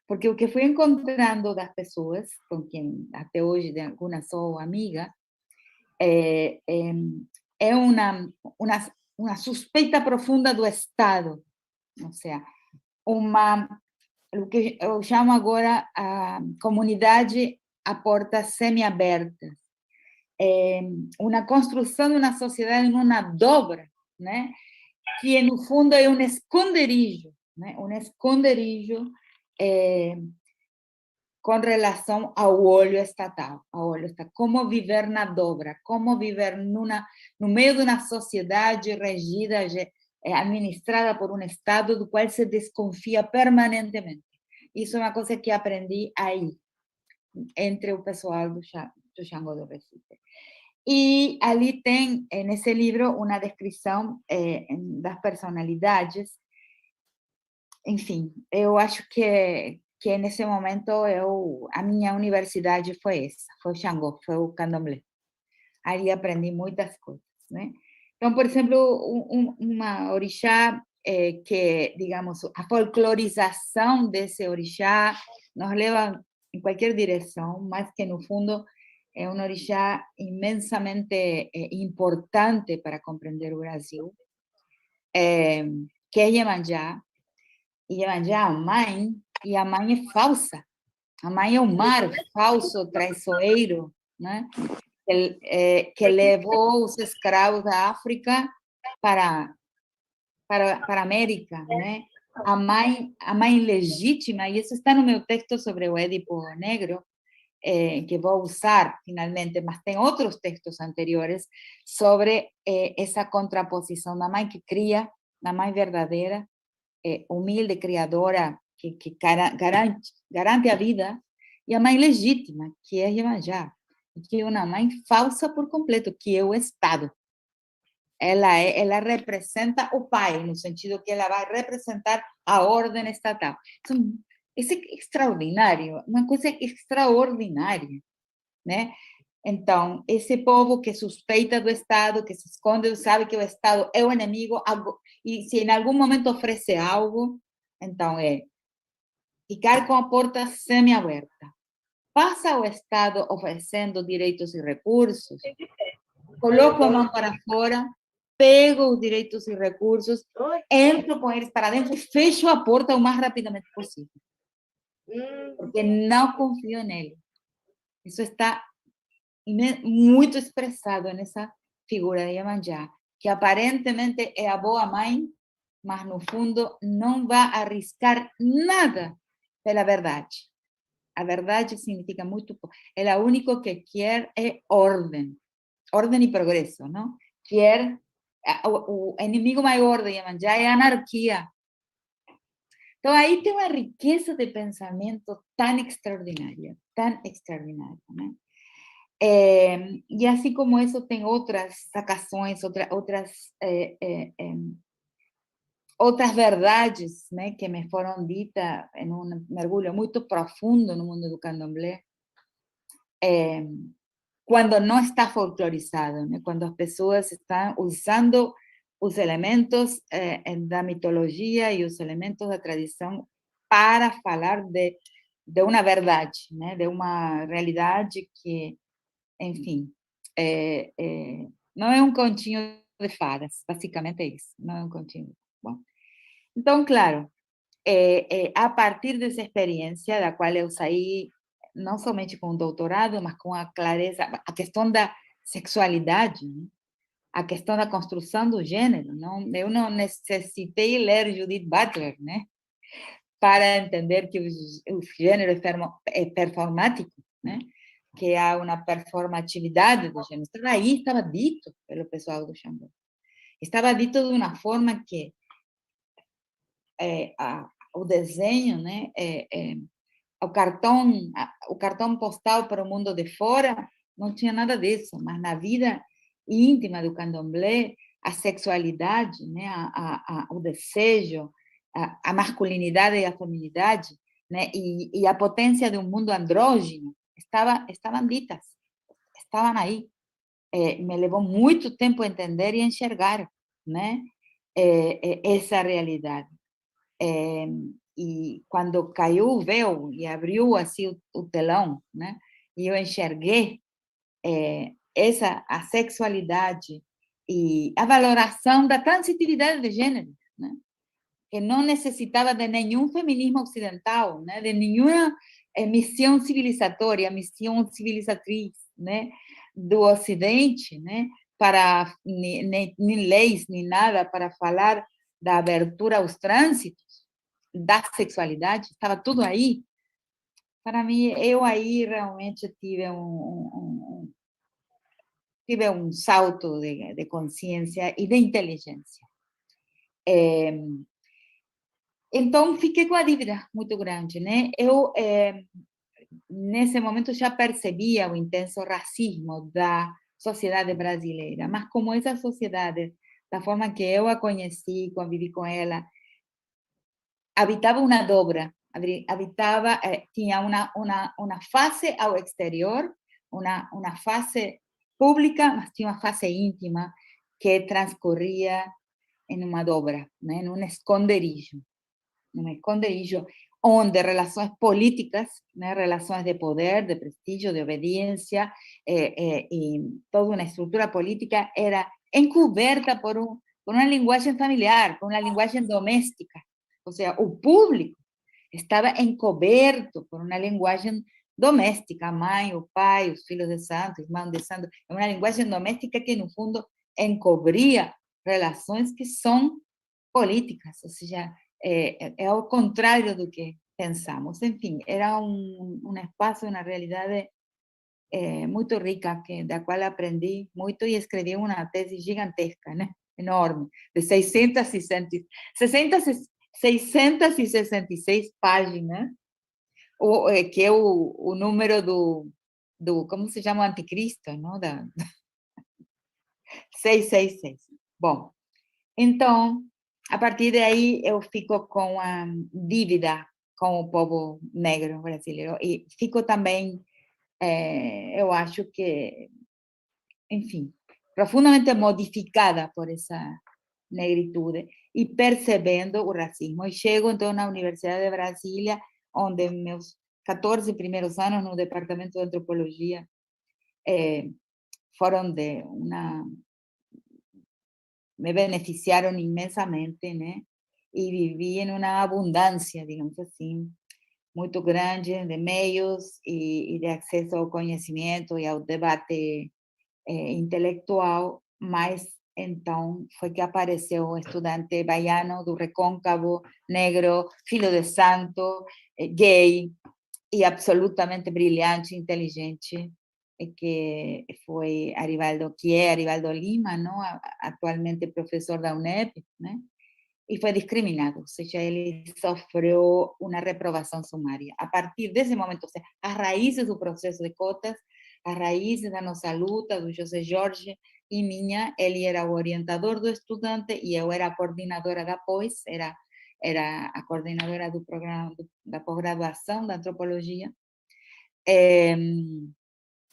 E: Porque o que fui encontrando das pessoas, com quem até hoje de algumas sou amiga, é uma suspeita profunda do Estado. Ou seja, o que eu chamo agora a comunidade a portas semi-abertas. Uma construção de uma sociedade numa dobra, né? Que, no fundo, é um esconderijo, né? Um esconderijo com relação ao olho estatal, como viver na dobra, como viver no meio de uma sociedade regida, administrada por um Estado do qual se desconfia permanentemente. Isso é uma coisa que aprendi aí, entre o pessoal do Xangô do Recife. E ali tem, nesse livro, uma descrição das personalidades. Enfim, eu acho que nesse momento a minha universidade foi essa, foi o Xangô, foi o candomblé. Ali aprendi muitas coisas, né? Então, por exemplo, uma orixá que, digamos, a folclorização desse orixá nos leva em qualquer direção, mas que, no fundo, é um orixá imensamente importante para compreender o Brasil, que é Iemanjá. E Iemanjá é a mãe, e a mãe é falsa. A mãe é o mar falso, traiçoeiro, né? Que levou os escravos da África para a América, né? A mãe legítima, e isso está no meu texto sobre o Édipo Negro, que vou usar finalmente, mas tem outros textos anteriores sobre essa contraposição da mãe que cria, da mãe verdadeira, humilde, criadora, que garante a vida, e a mãe legítima, que é Iemanjá, que é uma mãe falsa por completo, que é o Estado. Ela representa o pai, no sentido que ela vai representar a ordem estatal. Isso é extraordinário, uma coisa extraordinária, né? Então, esse povo que suspeita do Estado, que se esconde, sabe que o Estado é o inimigo, e se em algum momento oferece algo, então ficar com a porta semi-aberta. Passa o Estado oferecendo direitos e recursos, coloco a mão para fora, pego os direitos e recursos, entro com eles para dentro e fecho a porta o mais rapidamente possível. Porque não confio nele. Isso está muito expressado nessa figura de Iemanjá, que aparentemente é a boa mãe, mas no fundo não vai arriscar nada pela verdade. A verdade significa muito pouco. Ela o único que quer é ordem e progresso, não? O inimigo maior de Iemanjá é a anarquia. Então, aí tem uma riqueza de pensamento tão extraordinária, né? E assim como isso, tem outras sacações, outras verdades, né, que me foram ditas em um mergulho muito profundo no mundo do candomblé, quando não está folclorizado, né, quando as pessoas estão usando os elementos da mitologia e os elementos da tradição para falar de uma verdade, né, de uma realidade que, enfim, não é um continho de fadas, basicamente é isso, não é um continho. Bom, então, claro, a partir dessa experiência, da qual eu saí não somente com o doutorado, mas com a clareza, a questão da sexualidade, né? A questão da construção do gênero. Não? Eu não necessitei ler Judith Butler, né? Para entender que o gênero é performático, né? Que há uma performatividade do gênero. Aí estava dito pelo pessoal do Xangô. Estava dito de uma forma que o desenho, né? O cartão postal para o mundo de fora não tinha nada disso, mas na vida íntima do candomblé, a sexualidade, né? O desejo, a masculinidade e a feminidade, né? E a potência de um mundo andrógeno estavam ditas, estavam aí. Me levou muito tempo a entender e enxergar, né? Essa realidade. E quando caiu o véu e abriu assim o telão, né? E eu enxerguei a sexualidade e a valoração da transitividade de gênero, né? Que não necessitava de nenhum feminismo ocidental, né? De nenhuma missão civilizatória, missão civilizatriz, né? Do Ocidente, né? Para nem leis nem nada para falar da abertura aos trânsitos, da sexualidade, estava tudo aí. Para mim, eu aí realmente tive um salto de consciência e de inteligência. Então, fiquei com a dívida muito grande, né? Eu, nesse momento, já percebia o intenso racismo da sociedade brasileira, mas como essa sociedade, da forma que eu a conheci, convivi com ela, habitava uma dobra, tinha uma face ao exterior, uma face pública, mas tinha uma face íntima que transcorria em uma dobra, né? Num esconderijo onde relações políticas, né? Relações de poder, de prestígio, de obediência, e toda uma estrutura política era encoberta por uma linguagem familiar, por uma linguagem doméstica. Ou seja, o público estava encoberto por uma linguagem doméstica, a mãe, o pai, os filhos de santo, irmãos de santo, é uma linguagem doméstica que, no fundo, encobria relações que são políticas, ou seja, é ao contrário do que pensamos. Enfim, era um espaço, uma realidade muito rica, da qual aprendi muito e escrevi uma tese gigantesca, né? Enorme, de 666 páginas, que é o número do como se chama, o anticristo, não? 666. Bom, então, a partir daí, eu fico com a dívida com o povo negro brasileiro. E fico também, eu acho que, enfim, profundamente modificada por essa negritude e percebendo o racismo. E chego, então, na Universidade de Brasília, onde meus 14 primeiros anos no departamento de antropologia foram me beneficiaram imensamente, né? E vivi em uma abundância, digamos assim, muito grande de meios e de acesso ao conhecimento e ao debate intelectual, mas então foi que apareceu um estudante baiano do Recôncavo, negro, filho de santo, gay, e absolutamente brilhante, inteligente, que foi Arivaldo, que é Arivaldo Lima, não? Atualmente professor da UNEP, né? E foi discriminado, ou seja, ele sofreu uma reprovação sumária. A partir desse momento, ou seja, as raízes do processo de cotas, as raízes da nossa luta, do José Jorge e minha, ele era o orientador do estudante e eu era a coordenadora da pós, era a coordenadora do programa da pós-graduação da antropologia.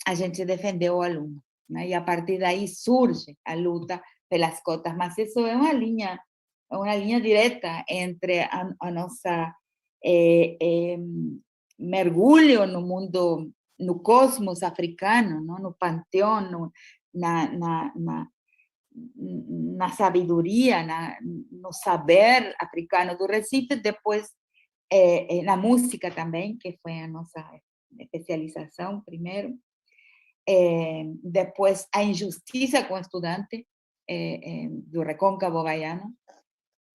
E: A gente defendeu o aluno, né? E a partir daí surge a luta pelas cotas, mas isso é uma linha direta entre a nossa mergulho no mundo, no cosmos africano, não? No panteão, na sabedoria, no saber africano do Recife, depois na música também, que foi a nossa especialização primeiro, depois a injustiça com o estudante do Recôncavo baiano,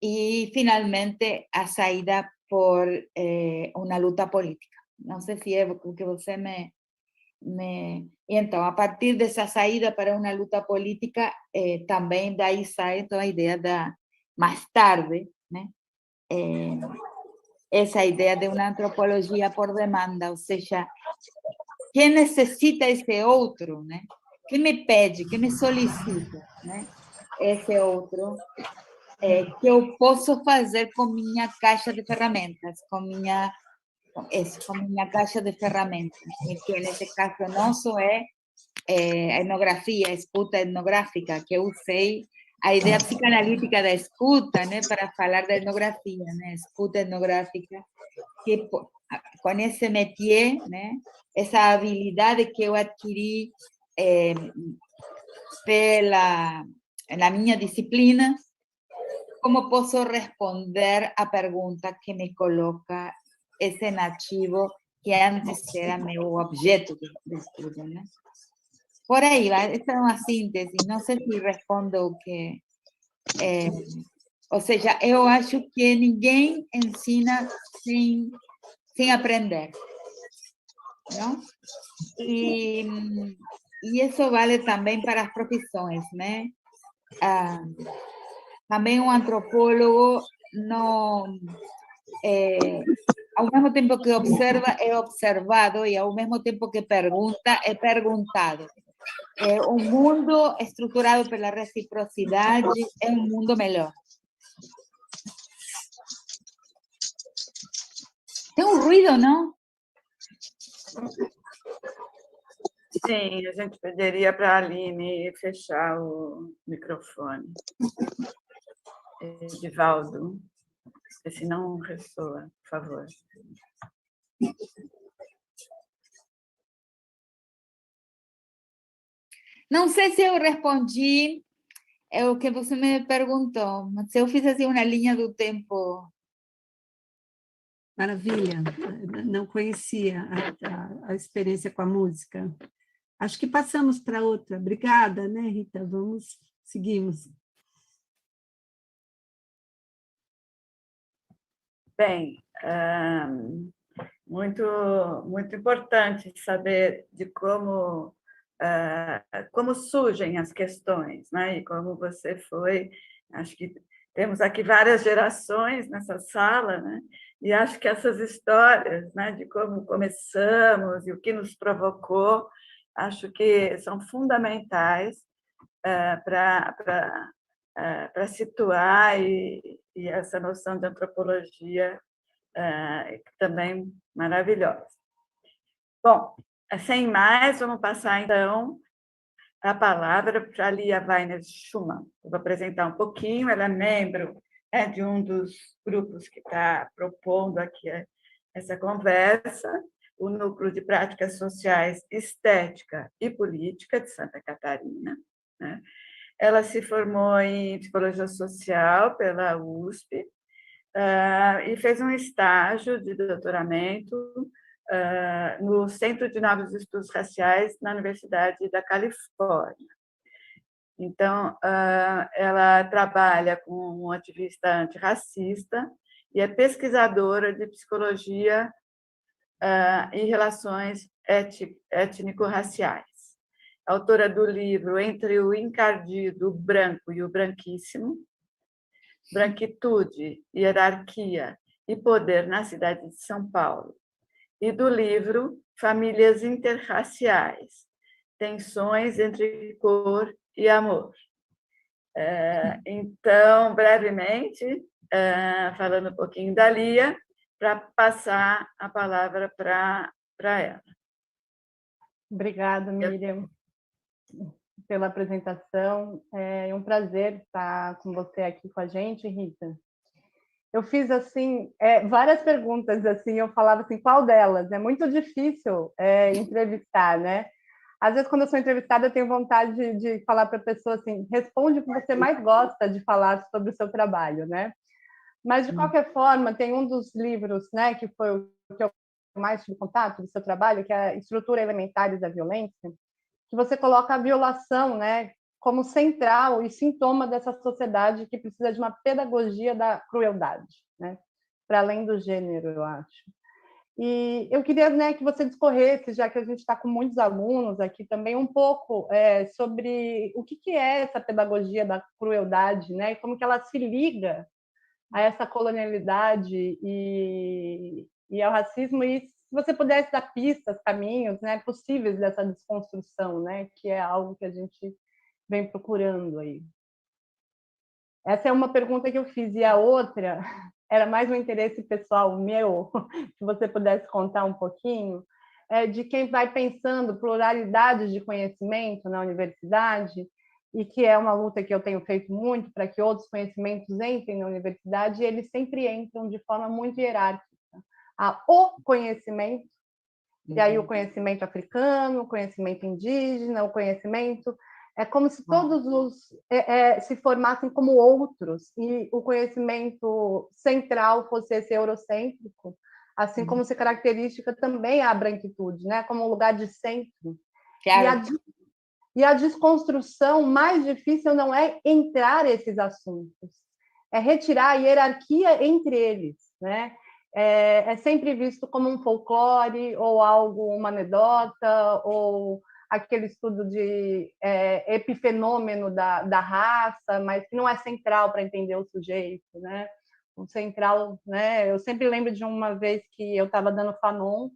E: e finalmente a saída por uma luta política. Não sei se é o que você me... Então, a partir dessa saída para uma luta política, também daí sai então, a ideia mais tarde, né? Essa ideia de uma antropologia por demanda, ou seja, quem necessita esse outro, né? Quem me pede, quem me solicita, né? Esse outro, que eu posso fazer com minha caixa de ferramentas, com minha caixa de ferramentas, que nesse caso nosso é a etnografia, a escuta etnográfica, que eu usei a ideia psicanalítica da escuta, né, para falar da etnografia, né, escuta etnográfica, que com esse métier, né, essa habilidade que eu adquiri na minha disciplina, como posso responder a pergunta que me coloca esse nativo que antes era meu objeto de estudo, né? Por aí, essa é uma síntese, não sei se respondo Ou seja, eu acho que ninguém ensina sem aprender, não? E isso vale também para as profissões, né? Também um antropólogo não, ao mesmo tempo que observa, é observado, e ao mesmo tempo que pergunta, é perguntado. Um mundo estruturado pela reciprocidade é um mundo melhor. Tem um ruído, não?
A: Sim, a gente pediria para a Aline fechar o microfone. Edivaldo, porque senão ressoa, por favor.
E: Não sei se eu respondi o que você me perguntou, mas eu fiz assim uma linha do tempo.
F: Maravilha, não conhecia a experiência com a música. Acho que passamos para outra. Obrigada, né, Rita? Seguimos.
A: Bem, muito importante saber de como surgem as questões, né? E como você foi, acho que temos aqui várias gerações nessa sala, né? E acho que essas histórias, né, de como começamos e o que nos provocou, acho que são fundamentais para situar e essa noção de antropologia também maravilhosa. Bom, sem mais, vamos passar, então, a palavra para a Lia Weiner Schumann. Eu vou apresentar um pouquinho, ela é membro de um dos grupos que está propondo aqui essa conversa, o Núcleo de Práticas Sociais, Estética e Política de Santa Catarina, né? Ela se formou em Psicologia Social pela USP e fez um estágio de doutoramento no Centro de Novos Estudos Raciais na Universidade da Califórnia. Então, ela trabalha como um ativista antirracista e é pesquisadora de psicologia e relações étnico-raciais. Autora do livro Entre o Encardido, o Branco e o Branquíssimo, Branquitude, Hierarquia e Poder na Cidade de São Paulo, e do livro Famílias Interraciais, Tensões entre Cor e Amor. Então, brevemente, falando um pouquinho da Lia, para passar a palavra para ela.
B: Obrigada, Miriam, pela apresentação. É um prazer estar com você aqui com a gente, Rita. Eu fiz assim várias perguntas, assim, eu falava assim, qual delas? É muito difícil entrevistar, né? Às vezes, quando eu sou entrevistada, eu tenho vontade de falar para a pessoa assim, responde o que você mais gosta de falar sobre o seu trabalho, né? Mas, de qualquer forma, tem um dos livros, né, que foi o que eu mais tive contato do seu trabalho, que é Estrutura Elementares da Violência, que você coloca a violação, né, como central e sintoma dessa sociedade que precisa de uma pedagogia da crueldade, né, para além do gênero, eu acho. E eu queria, né, que você discorresse, já que a gente está com muitos alunos aqui também, um pouco sobre o que é essa pedagogia da crueldade, né, e como que ela se liga a essa colonialidade e ao racismo, e se você pudesse dar pistas, caminhos, né, possíveis dessa desconstrução, né, que é algo que a gente vem procurando aí. Essa é uma pergunta que eu fiz, e a outra era mais um interesse pessoal meu, se você pudesse contar um pouquinho, de quem vai pensando pluralidades de conhecimento na universidade, e que é uma luta que eu tenho feito muito para que outros conhecimentos entrem na universidade, e eles sempre entram de forma muito hierárquica. O conhecimento, e aí o conhecimento africano, o conhecimento indígena, o conhecimento... É como se todos se formassem como outros, e o conhecimento central fosse esse eurocêntrico, assim como se característica também a branquitude, né? Como um lugar de centro. Claro. E a desconstrução mais difícil não é entrar esses assuntos, retirar a hierarquia entre eles, né? É sempre visto como um folclore ou algo, uma anedota, ou aquele estudo de epifenômeno da raça, mas que não é central para entender o sujeito, né? O central, né? Eu sempre lembro de uma vez que eu estava dando Fanon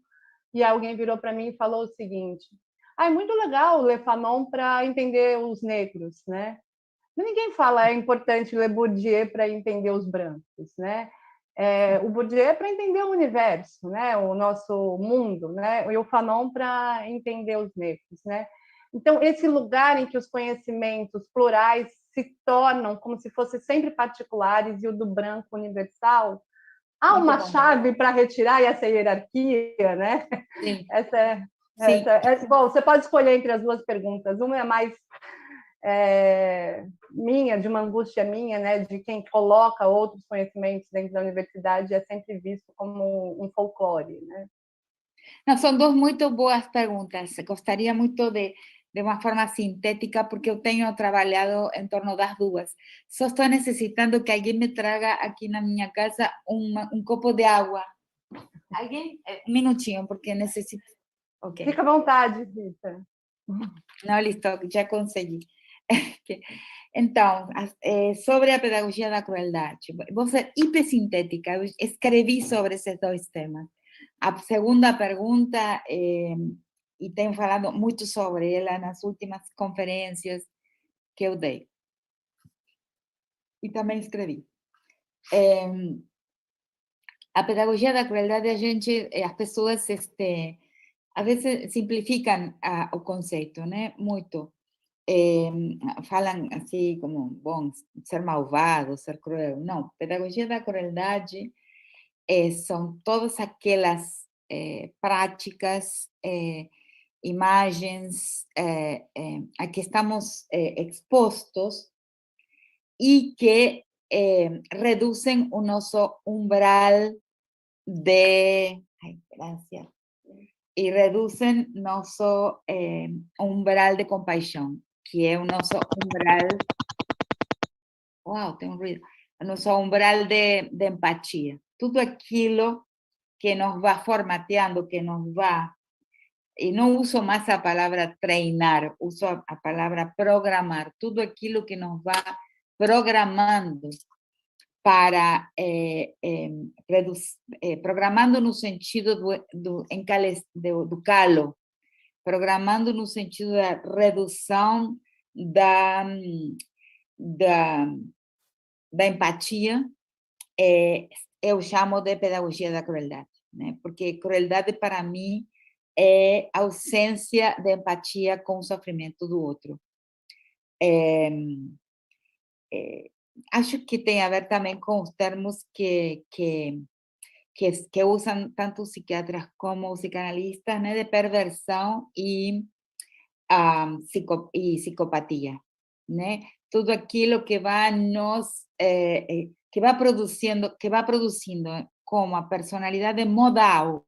B: e alguém virou para mim e falou o seguinte: é muito legal ler Fanon para entender os negros, né? Mas ninguém fala é importante ler Bourdieu para entender os brancos, né? O Bourdieu é para entender o universo, né? O nosso mundo, né? E o Fanon para entender os negros, né? Então, esse lugar em que os conhecimentos plurais se tornam como se fossem sempre particulares e o do branco universal, há uma chave para retirar essa hierarquia, né?
E: Sim.
B: Bom, você pode escolher entre as duas perguntas. Uma é mais minha, de uma angústia minha, né, de quem coloca outros conhecimentos dentro da universidade, é sempre visto como um folclore, né?
E: Não, são duas muito boas perguntas. Gostaria muito de uma forma sintética, porque eu tenho trabalhado em torno das duas. Só estou necessitando que alguém me traga aqui na minha casa um copo de água. Alguém? Um minutinho, porque necessito... Okay.
B: Fica à vontade, Rita.
E: Não, listo, já consegui. Então, sobre a pedagogia da crueldade, vou ser hipersintética, eu escrevi sobre esses dois temas. A segunda pergunta, e tenho falado muito sobre ela nas últimas conferências que eu dei. E também escrevi. A pedagogia da crueldade, as pessoas, às vezes simplificam o conceito, né? Muito. Falam assim como, bom, ser malvado, ser cruel. Não, pedagogia da crueldade são todas aquelas práticas, imagens a que estamos expostos e que reduzem o nosso umbral de... Ai, gracias. E reduzem nosso umbral de compaixão, que é o nosso umbral... Uau, tem um ruído. O nosso umbral de empatia. Tudo aquilo que nos vai formateando, que nos vai... E não uso mais a palavra treinar, uso a palavra programar. Tudo aquilo que nos vai programando para programando no sentido do calo, programando no sentido da redução da empatia, eu chamo de pedagogia da crueldade, né? Porque crueldade para mim é ausência de empatia com o sofrimento do outro. Acho que tem a ver também com os termos que usam tanto os psiquiatras como os psicanalistas, né, de perversão e psicopatia, né? Tudo aquilo que vai que vai produzindo como a personalidade modal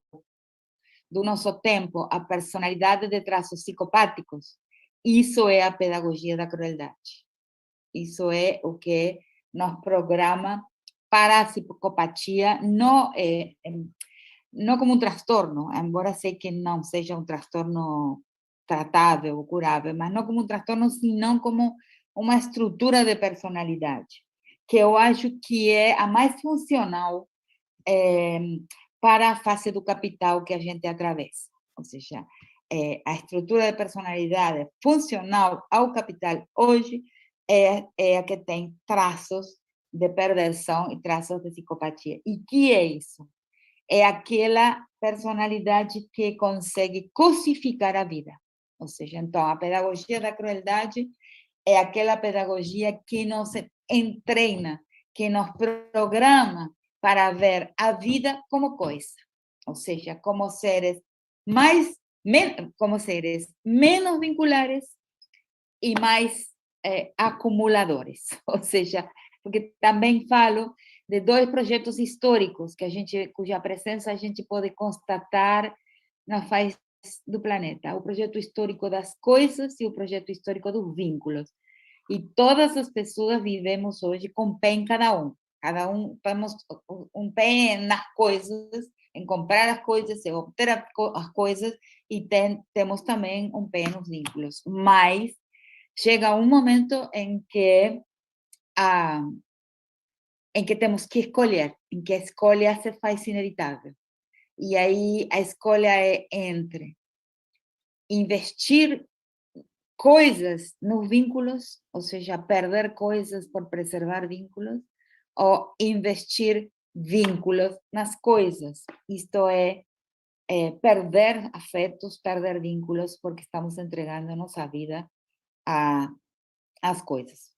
E: do nosso tempo, a personalidade de traços psicopáticos. Isso é a pedagogia da crueldade. Isso é o que nos programa para a psicopatia, não como um transtorno, embora sei que não seja um transtorno tratável ou curável, mas não como um transtorno, senão como uma estrutura de personalidade, que eu acho que é a mais funcional para a fase do capital que a gente atravessa. Ou seja, a estrutura de personalidade funcional ao capital hoje é a que tem traços de perversão e traços de psicopatia. E que é isso? É aquela personalidade que consegue cosificar a vida. Ou seja, então, a pedagogia da crueldade é aquela pedagogia que nos entrena, que nos programa para ver a vida como coisa. Ou seja, como seres menos vinculares e mais acumuladores. Ou seja, porque também falo de dois projetos históricos cuja presença a gente pode constatar na face do planeta: o projeto histórico das coisas e o projeto histórico dos vínculos. E todas as pessoas vivemos hoje com pé em cada um. Cada um temos um pé nas coisas, em comprar as coisas, em obter as coisas, e temos também um pé nos vínculos. Mas chega um momento em que temos que escolher, em que a escolha se faz inevitável. E aí a escolha é entre investir coisas nos vínculos, ou seja, perder coisas por preservar vínculos, ou investir vínculos nas coisas. Isto é, perder afetos, perder vínculos, porque estamos entregando nossa vida às coisas.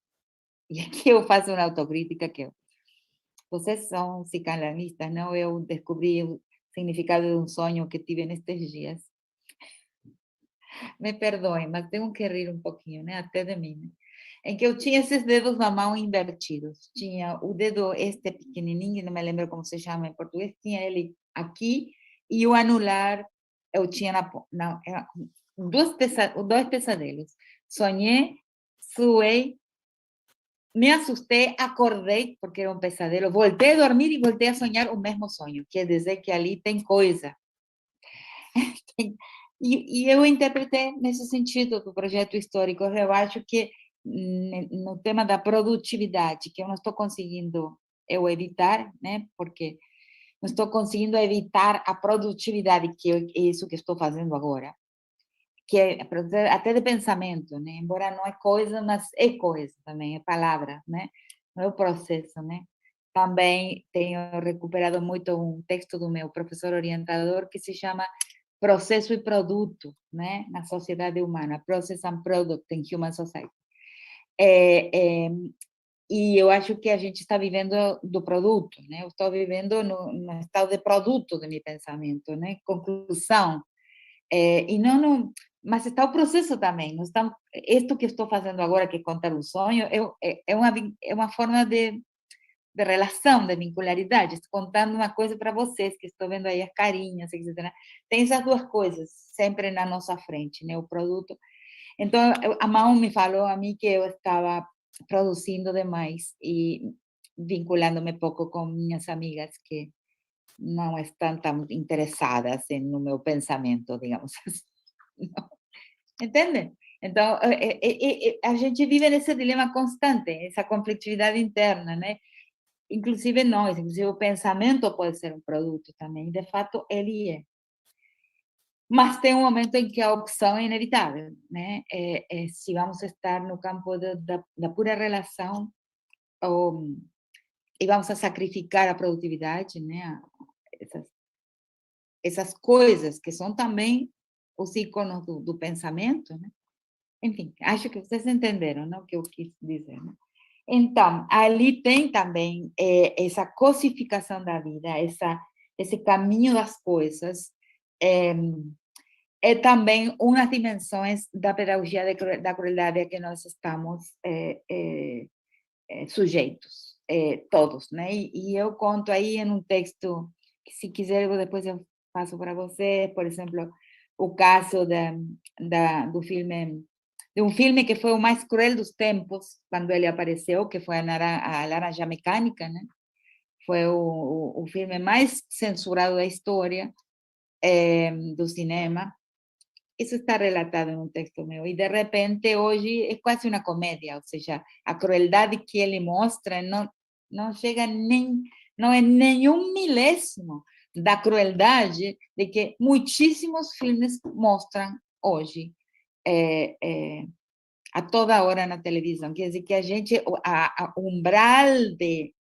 E: E aqui eu faço uma autocrítica que vocês são psicanalistas, não? Eu descobri o significado de um sonho que tive nestes dias. Me perdoem, mas tenho que rir um pouquinho, né? Até de mim. Né? Em que eu tinha esses dedos na mão invertidos. Tinha o dedo este pequenininho, não me lembro como se chama em português, tinha ele aqui, e o anular eu tinha dois pesadelos. Sonhei, suei, me assustei, acordei, porque era um pesadelo, voltei a dormir e voltei a sonhar o mesmo sonho. Quer dizer que ali tem coisa. E eu interpretei nesse sentido do projeto histórico. Eu acho que no tema da produtividade, que eu não estou conseguindo evitar, né? Porque não estou conseguindo evitar a produtividade, que é isso que estou fazendo agora. Que é até de pensamento, né? Embora não é coisa, mas é coisa também, é palavra, né? Não é o processo, né? Também tenho recuperado muito um texto do meu professor orientador que se chama Processo e Produto, né? Na sociedade humana, Process and Product in Human Society. E eu acho que a gente está vivendo do produto, né? Eu estou vivendo no estado de produto de meu pensamento, né? Conclusão. E não, mas está o processo também. Não está, isto que estou fazendo agora, que é contar um sonho, é uma forma de relação, de vincularidade. Estou contando uma coisa para vocês, que estou vendo aí as carinhas, etc. Tem essas duas coisas sempre na nossa frente, né? O produto. Então, a mão me falou a mim que eu estava produzindo demais e vinculando-me pouco com minhas amigas que não estão tão interessadas no meu pensamento, digamos assim. Entende? Então, a gente vive nesse dilema constante, essa conflitividade interna, né? Inclusive nós, inclusive o pensamento pode ser um produto também, de fato ele é. Mas tem um momento em que a opção é inevitável, né? Se vamos estar no campo da pura relação, e vamos a sacrificar a produtividade, né? Essas coisas que são também os ícones do pensamento, né? Enfim, acho que vocês entenderam, né, o que eu quis dizer. Né? Então, ali tem também essa cosificação da vida, esse caminho das coisas, é também uma das dimensões da pedagogia da crueldade a que nós estamos sujeitos, todos, né? E eu conto aí em um texto, que se quiser depois eu passo para vocês, por exemplo, o caso do filme, de um filme que foi o mais cruel dos tempos, quando ele apareceu, que foi a Laranja Mecânica, né? Foi o filme mais censurado da história do cinema. Isso está relatado em um texto meu. E, de repente, hoje é quase uma comédia, ou seja, a crueldade que ele mostra não chega nem, não é nenhum milésimo da crueldade de que muitíssimos filmes mostram hoje, a toda hora na televisão. Quer dizer que a gente, o umbral de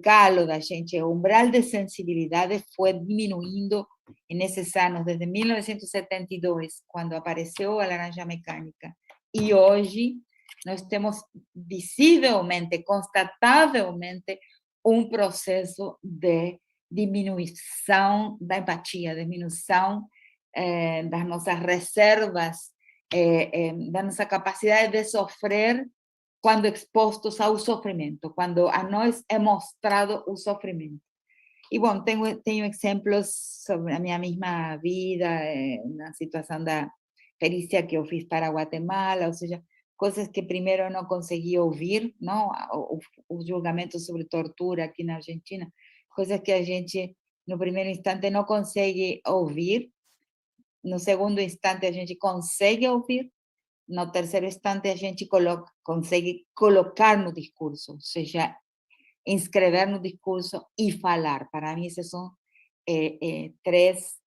E: calo da gente, o umbral de sensibilidade foi diminuindo nesses anos, desde 1972, quando apareceu a Laranja Mecânica, e hoje nós temos visivelmente, constatavelmente, um processo de diminuição da empatia, diminuição das nossas reservas, da nossa capacidade de sofrer quando expostos ao sofrimento, quando a nós é mostrado o sofrimento. E, bom, tenho exemplos sobre a minha mesma vida, na situação da perícia que eu fiz para Guatemala, ou seja, coisas que primeiro eu não consegui ouvir, não? O julgamento sobre tortura aqui na Argentina, coisas que a gente, no primeiro instante, não consegue ouvir, no segundo instante, a gente consegue ouvir, no terceiro instante, a gente consegue colocar no discurso, ou seja, inscrever no discurso e falar. Para mim, essas são três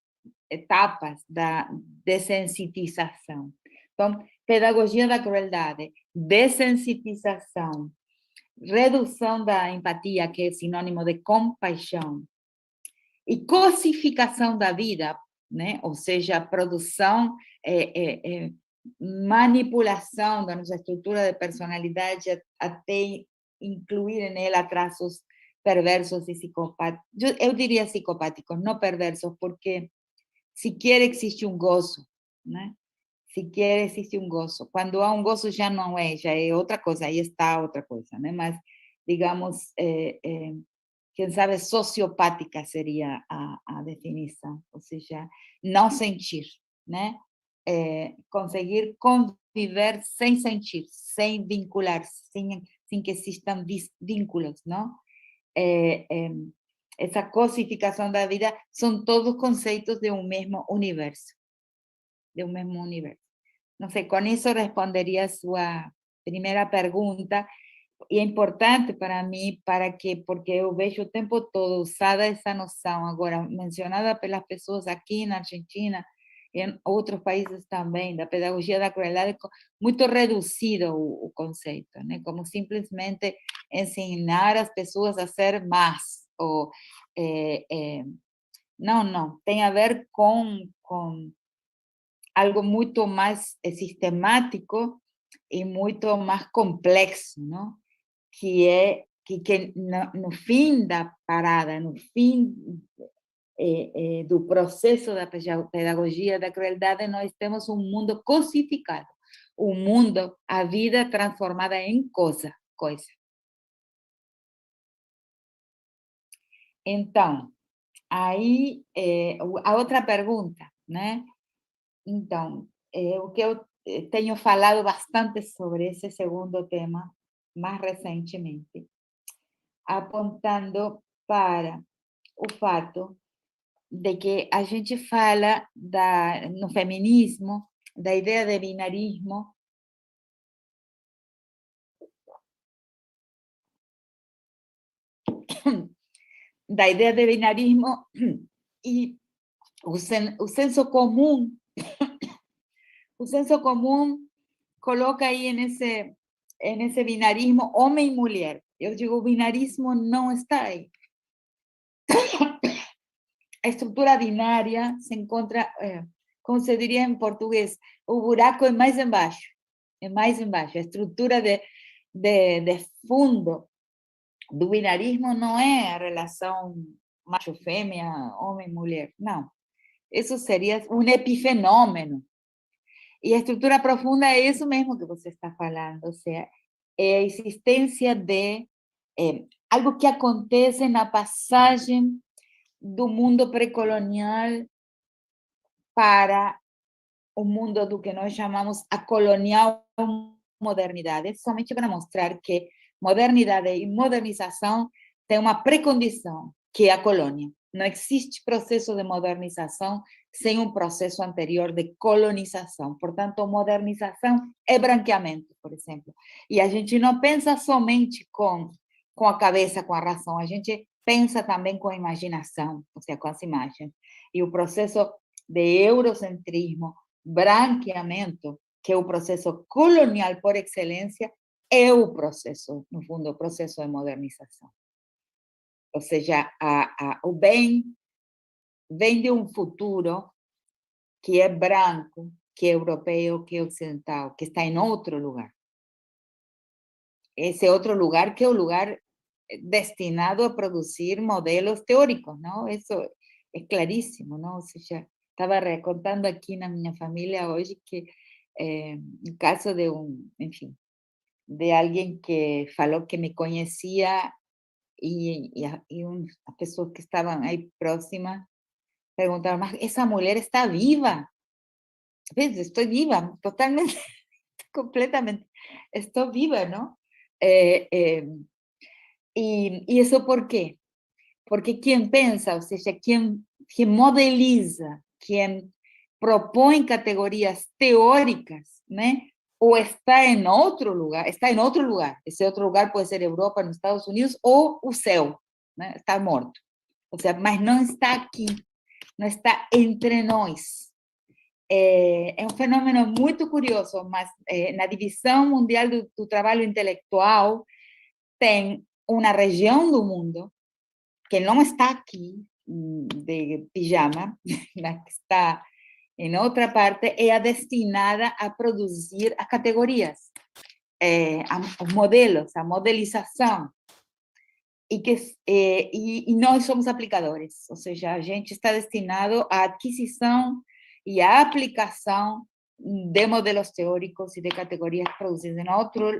E: etapas da dessensitização. Então, pedagogia da crueldade, dessensitização, redução da empatia, que é sinônimo de compaixão, e cosificação da vida, né? Ou seja, produção, manipulação da nossa estrutura de personalidade até incluir nela traços perversos e psicopáticos. Eu diria psicopáticos, não perversos, porque sequer existe um gozo, né? Sequer existe um gozo. Quando há um gozo já não é, já é outra coisa, aí está outra coisa, né? Mas, digamos, quem sabe sociopática seria a definição, ou seja, não sentir, né? Conseguir conviver sem sentir, sem vincular, sem que existam vínculos, não? Essa cosificação da vida são todos conceitos de um mesmo universo. De um mesmo universo. Não sei, com isso responderia a sua primeira pergunta. E é importante para mim, porque eu vejo o tempo todo usada essa noção, agora mencionada pelas pessoas aqui na Argentina, e em outros países também, da pedagogia da crueldade, muito reduzido o conceito, né? Como simplesmente ensinar as pessoas a ser más, ou não, tem a ver com algo muito mais sistemático e muito mais complexo, não? Que no fim da parada, no fim do processo da pedagogia da crueldade, nós temos um mundo cosificado, um mundo, a vida transformada em coisa. Então, aí, a outra pergunta, né? Então, o que eu tenho falado bastante sobre esse segundo tema, mais recentemente, apontando para o fato de que a gente fala no feminismo, da ideia de binarismo, e o senso comum, coloca aí nesse binarismo homem e mulher. Eu digo, o binarismo não está aí. A estrutura binária se encontra, como se diria em português, o buraco é mais embaixo. É mais embaixo. A estrutura de fundo do binarismo não é a relação macho-fêmea, homem-mulher. Não. Isso seria um epifenômeno. E a estrutura profunda é isso mesmo que você está falando. Ou seja, é a existência de algo que acontece na passagem do mundo pré-colonial para o mundo do que nós chamamos a colonial modernidade, somente para mostrar que modernidade e modernização têm uma pré-condição, que é a colônia. Não existe processo de modernização sem um processo anterior de colonização. Portanto, modernização é branqueamento, por exemplo. E a gente não pensa somente com a cabeça, com a razão, a gente pensa também com a imaginação, ou seja, com as imagens. E o processo de eurocentrismo, branqueamento, que é o processo colonial por excelência, é o processo, no fundo, o processo de modernização. Ou seja, o bem vem de um futuro que é branco, que é europeu, que é ocidental, que está em outro lugar. Esse outro lugar que é o lugar destinado a produzir modelos teóricos, não? Isso é claríssimo, não? Ou seja, estava recontando aqui na minha família hoje que o caso de de alguém que falou que me conhecia e as pessoas que estavam aí próximas perguntaram, mas essa mulher está viva? Estou viva, totalmente, completamente. estou viva, ¿no? ¿Y eso por qué? Porque quien piensa, o sea, quien modeliza, quien propone categorías teóricas, ¿no? O está en otro lugar, ese otro lugar puede ser Europa, en Estados Unidos, o o céu, ¿no? Está muerto. O sea, mas não está aqui, não está entre nós. É um fenômeno muito curioso, mas na divisão mundial do trabalho intelectual tem uma região do mundo que não está aqui, de pijama, mas que está em outra parte, é a destinada a produzir as categorias, os modelos, a modelização, e nós somos aplicadores, ou seja, a gente está destinado à aquisição e à aplicação de modelos teóricos e de categorias produzidas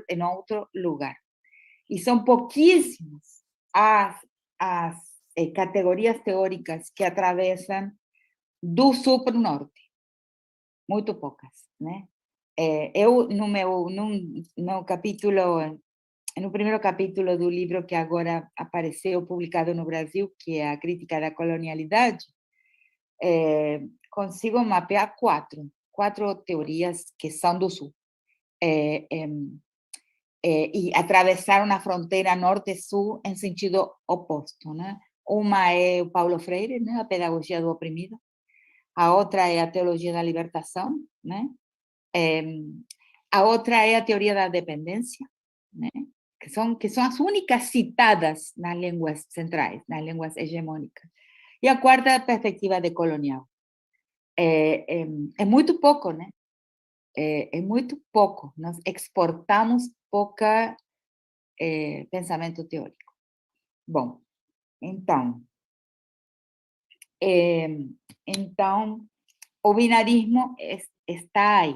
E: em outro lugar. E são pouquíssimas as categorias teóricas que atravessam do sul para o norte. Muito poucas, né? Eu, no capítulo, no primeiro capítulo do livro que agora apareceu, publicado no Brasil, que é a Crítica da Colonialidade, consigo mapear quatro teorias que são do sul. E atravessaram a fronteira norte-sul em sentido oposto, né? Uma é o Paulo Freire, né? A pedagogia do oprimido. A outra é a teologia da libertação, né? A outra é a teoria da dependência, né? Que são as únicas citadas nas línguas centrais, nas línguas hegemônicas. E a quarta é a perspectiva decolonial. É muito pouco, né? É muito pouco. Nós exportamos pouca pensamento teórico. Bom, então, o binarismo está aí,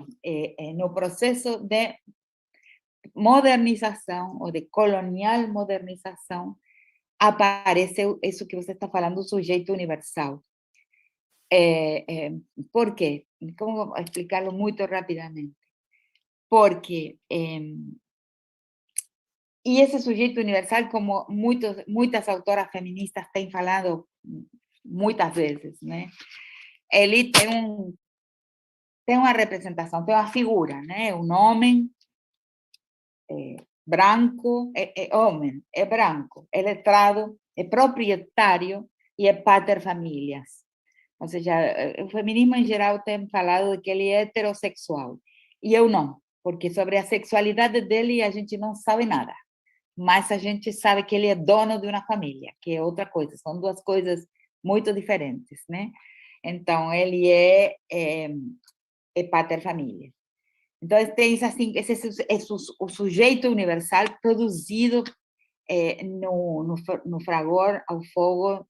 E: no processo de modernização, ou de colonial modernização, aparece isso que você está falando, o sujeito universal. ¿Por quê? Como explicarlo muito rapidamente? Porque, e esse sujeito universal, como muitas autoras feministas têm falado muitas vezes, né? Ele tem uma representação, tem uma figura, né? Um homem branco, homem, é branco, é letrado, é proprietário e é pater familias. Ou seja, o feminismo em geral tem falado de que ele é heterossexual, e eu não, porque sobre a sexualidade dele a gente não sabe nada, mas a gente sabe que ele é dono de uma família, que é outra coisa, são duas coisas muito diferentes, né? Então, ele é pater familia. Então, tem assim, esse é o sujeito universal produzido no fragor ao fogo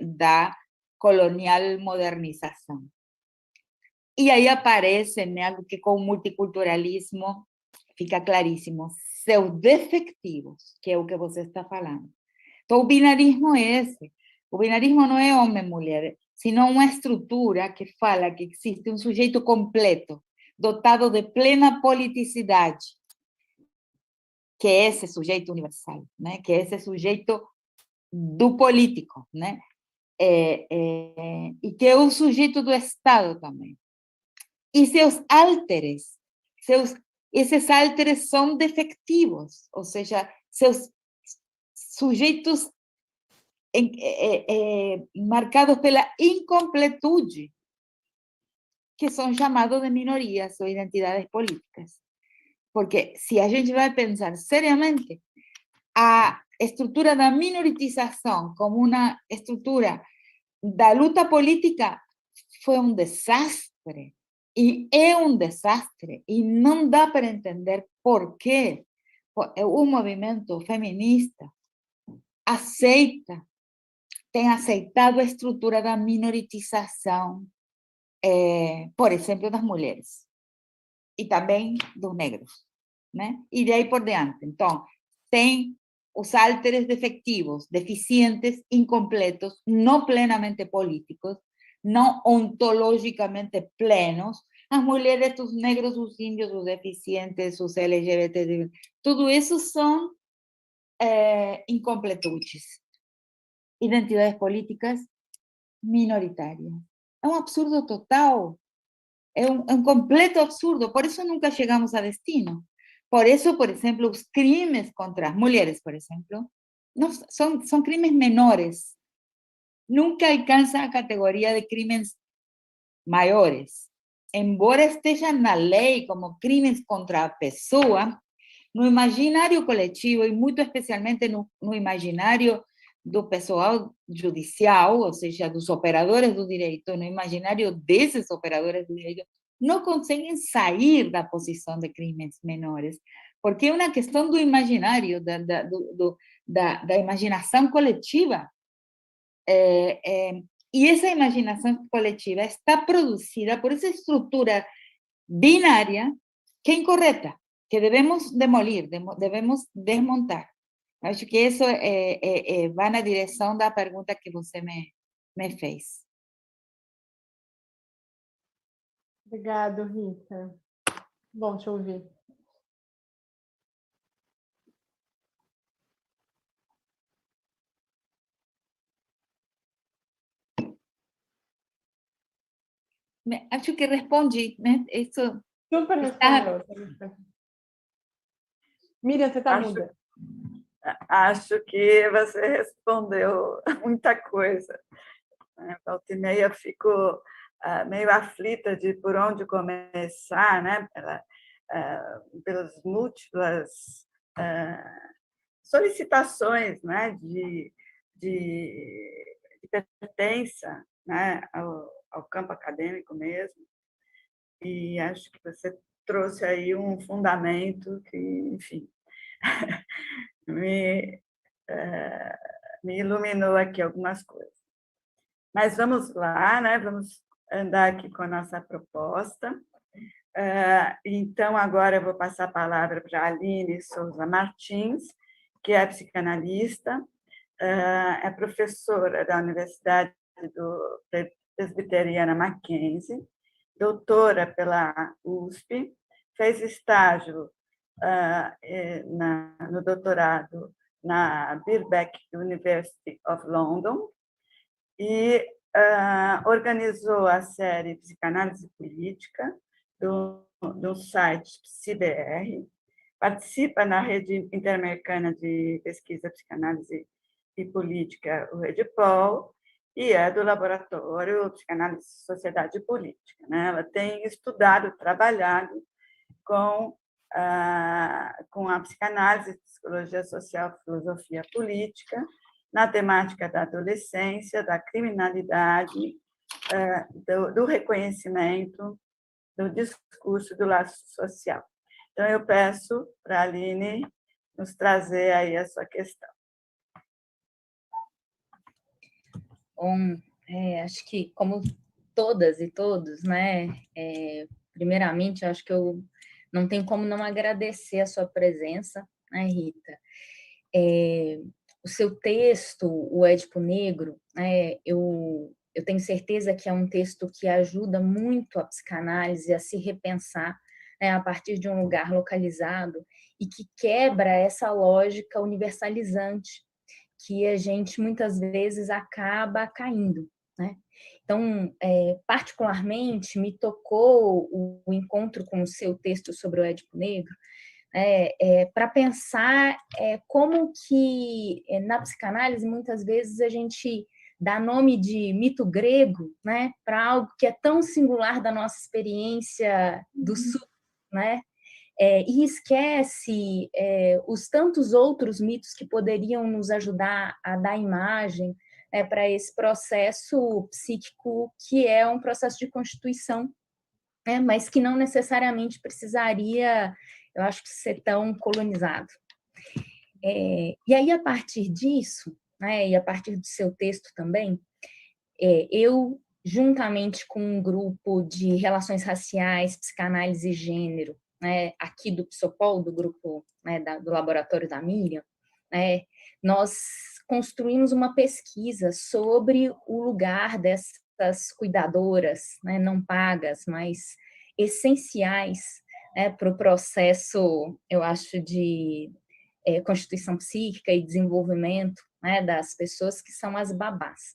E: da colonial modernização. E aí aparece, né, algo que com o multiculturalismo fica claríssimo, seus defectivos, que é o que você está falando. Então, o binarismo é esse. O binarismo não é homem-mulher, sino uma estrutura que fala que existe um sujeito completo, dotado de plena politicidade, que é esse sujeito universal, né? Que é esse sujeito do político, né? E que é o sujeito do Estado também. E seus álteres, esses álteres são defectivos, ou seja, seus sujeitos marcados pela incompletude, que são chamados de minorias ou identidades políticas. Porque se a gente vai pensar seriamente, a estrutura da minoritização como uma estrutura da luta política foi um desastre, e é um desastre, e não dá para entender por quê o movimento feminista tem aceitado a estrutura da minoritização, por exemplo, das mulheres, e também dos negros, né? E daí por diante. Então, tem os álteres defectivos, deficientes, incompletos, não plenamente políticos, não ontologicamente plenos, as mulheres, os negros, os índios, os deficientes, os LGBT, tudo isso são incompletudes. Identidades políticas minoritárias. É um absurdo total. É um completo absurdo. Por isso nunca chegamos a destino. Por isso, por exemplo, os crimes contra as mulheres, por exemplo, não, são crimes menores. Nunca alcançam a categoria de crimes maiores. Embora estejam na lei como crimes contra a pessoa, no imaginário coletivo, e muito especialmente no imaginário do pessoal judicial, ou seja, dos operadores do direito, no imaginário desses operadores do direito, não conseguem sair da posição de crimes menores, porque é uma questão do imaginário, da imaginação coletiva. E essa imaginação coletiva está produzida por essa estrutura binária que é incorreta, que devemos demolir, devemos desmontar. Acho que isso vai na direção da pergunta que você me fez.
B: Obrigado, Rita. Bom te ouvir.
E: Acho que respondi, né? Isso
B: Super respondeu. Miriam, você está muda.
A: Acho que você respondeu muita coisa. Volta e meia eu fico meio aflita de por onde começar, né? Pelas múltiplas solicitações, né? de pertença, né? ao campo acadêmico mesmo. E acho que você trouxe aí um fundamento que, enfim, me iluminou aqui algumas coisas. Mas vamos lá, né? Vamos andar aqui com a nossa proposta. Então, agora eu vou passar a palavra para a Aline Souza Martins, que é psicanalista, é professora da Universidade Presbiteriana Mackenzie, doutora pela USP, fez estágio no doutorado na Birkbeck University of London e organizou a série Psicanálise Política do site PsiBR, participa na rede interamericana de pesquisa, psicanálise e política, o REDPOL, e é do laboratório Psicanálise, Sociedade e Política, né? Ela tem estudado, trabalhado com a psicanálise, psicologia social, filosofia política, na temática da adolescência, da criminalidade, do reconhecimento, do discurso, do laço social. Então, eu peço para a Aline nos trazer aí a sua questão.
G: Bom, acho que, como todas e todos, né, primeiramente, acho que eu não tenho como não agradecer a sua presença, né, Rita? O seu texto, O Édipo Negro, eu tenho certeza que é um texto que ajuda muito a psicanálise a se repensar, né, a partir de um lugar localizado e que quebra essa lógica universalizante que a gente muitas vezes acaba caindo, né? Então, particularmente, me tocou o encontro com o seu texto sobre o Édipo Negro, para pensar como que na psicanálise muitas vezes a gente dá nome de mito grego, né, para algo que é tão singular da nossa experiência do Sul, né? E esquece os tantos outros mitos que poderiam nos ajudar a dar imagem para esse processo psíquico que é um processo de constituição, mas que não necessariamente precisaria, eu acho, ser tão colonizado. E aí, a partir disso, e a partir do seu texto também, eu, juntamente com um grupo de relações raciais, psicanálise e gênero, aqui do Psopol, do grupo do laboratório da Miriam, nós construímos uma pesquisa sobre o lugar dessas cuidadoras, não pagas, mas essenciais, né, para o processo, eu acho, de constituição psíquica e desenvolvimento, né, das pessoas, que são as babás.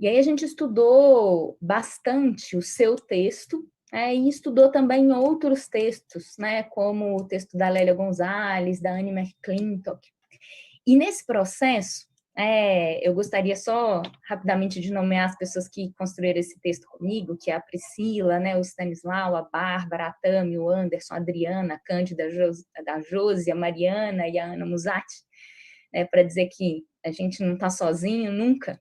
G: E aí a gente estudou bastante o seu texto, e estudou também outros textos, né, como o texto da Lélia Gonzalez, da Annie McClintock. E nesse processo, eu gostaria só rapidamente de nomear as pessoas que construíram esse texto comigo, que é a Priscila, né, o Stanislau, a Bárbara, a Tami, o Anderson, a Adriana, a Cândida, a Josi, a Mariana e a Ana Musatti, para dizer que a gente não está sozinho nunca.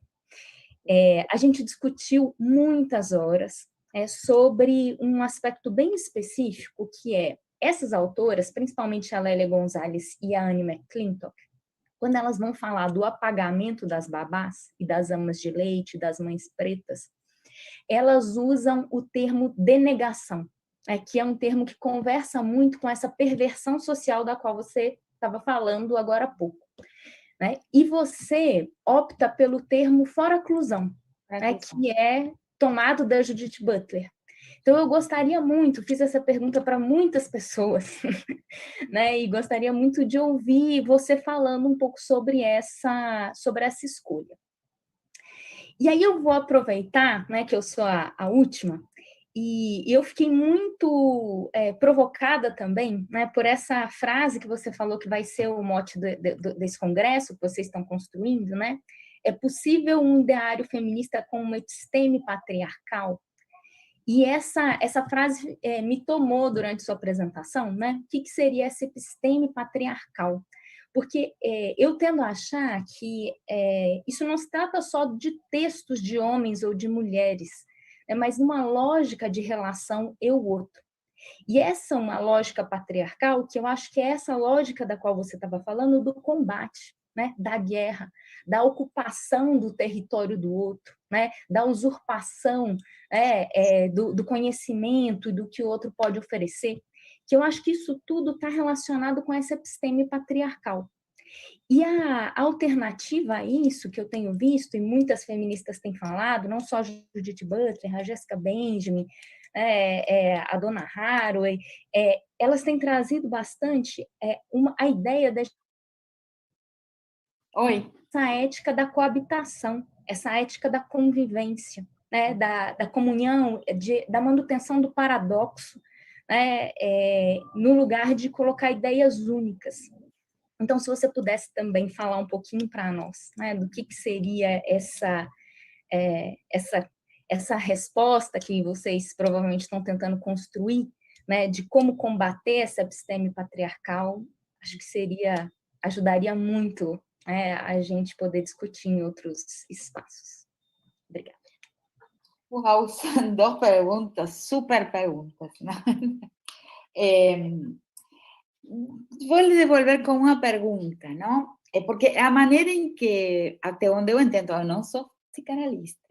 G: A gente discutiu muitas horas sobre um aspecto bem específico, que é essas autoras, principalmente a Lélia Gonzalez e a Annie McClintock, quando elas vão falar do apagamento das babás e das amas de leite, das mães pretas, elas usam o termo denegação, que é um termo que conversa muito com essa perversão social da qual você estava falando agora há pouco. E você opta pelo termo foraclusão, que é tomado da Judith Butler. Então, eu gostaria muito, fiz essa pergunta para muitas pessoas, e gostaria muito de ouvir você falando um pouco sobre essa escolha. E aí eu vou aproveitar, que eu sou a última, e eu fiquei muito provocada também, por essa frase que você falou que vai ser o mote desse congresso que vocês estão construindo, É possível um ideário feminista com uma episteme patriarcal? E essa frase me tomou durante sua apresentação, O que seria essa episteme patriarcal? Porque eu tendo a achar que isso não se trata só de textos de homens ou de mulheres, mas uma lógica de relação eu-outro. E essa é uma lógica patriarcal que eu acho que é essa lógica da qual você estava falando, do combate, da guerra, da ocupação do território do outro, da usurpação do conhecimento e do que o outro pode oferecer, que eu acho que isso tudo está relacionado com essa episteme patriarcal. E a alternativa a isso, que eu tenho visto, e muitas feministas têm falado, não só a Judith Butler, a Jessica Benjamin, a Donna Haraway, elas têm trazido bastante a ideia dessa ética da coabitação, essa ética da convivência, da comunhão, da manutenção do paradoxo, no lugar de colocar ideias únicas. Então, se você pudesse também falar um pouquinho para nós, do que seria essa resposta que vocês provavelmente estão tentando construir, de como combater essa episteme patriarcal, acho que ajudaria muito a gente poder discutir em outros espaços. Obrigada.
E: Uau, são 2 perguntas, super perguntas, Vou lhe devolver com uma pergunta, não? Porque a maneira em que, até onde eu entendo, eu não sou psicanalista,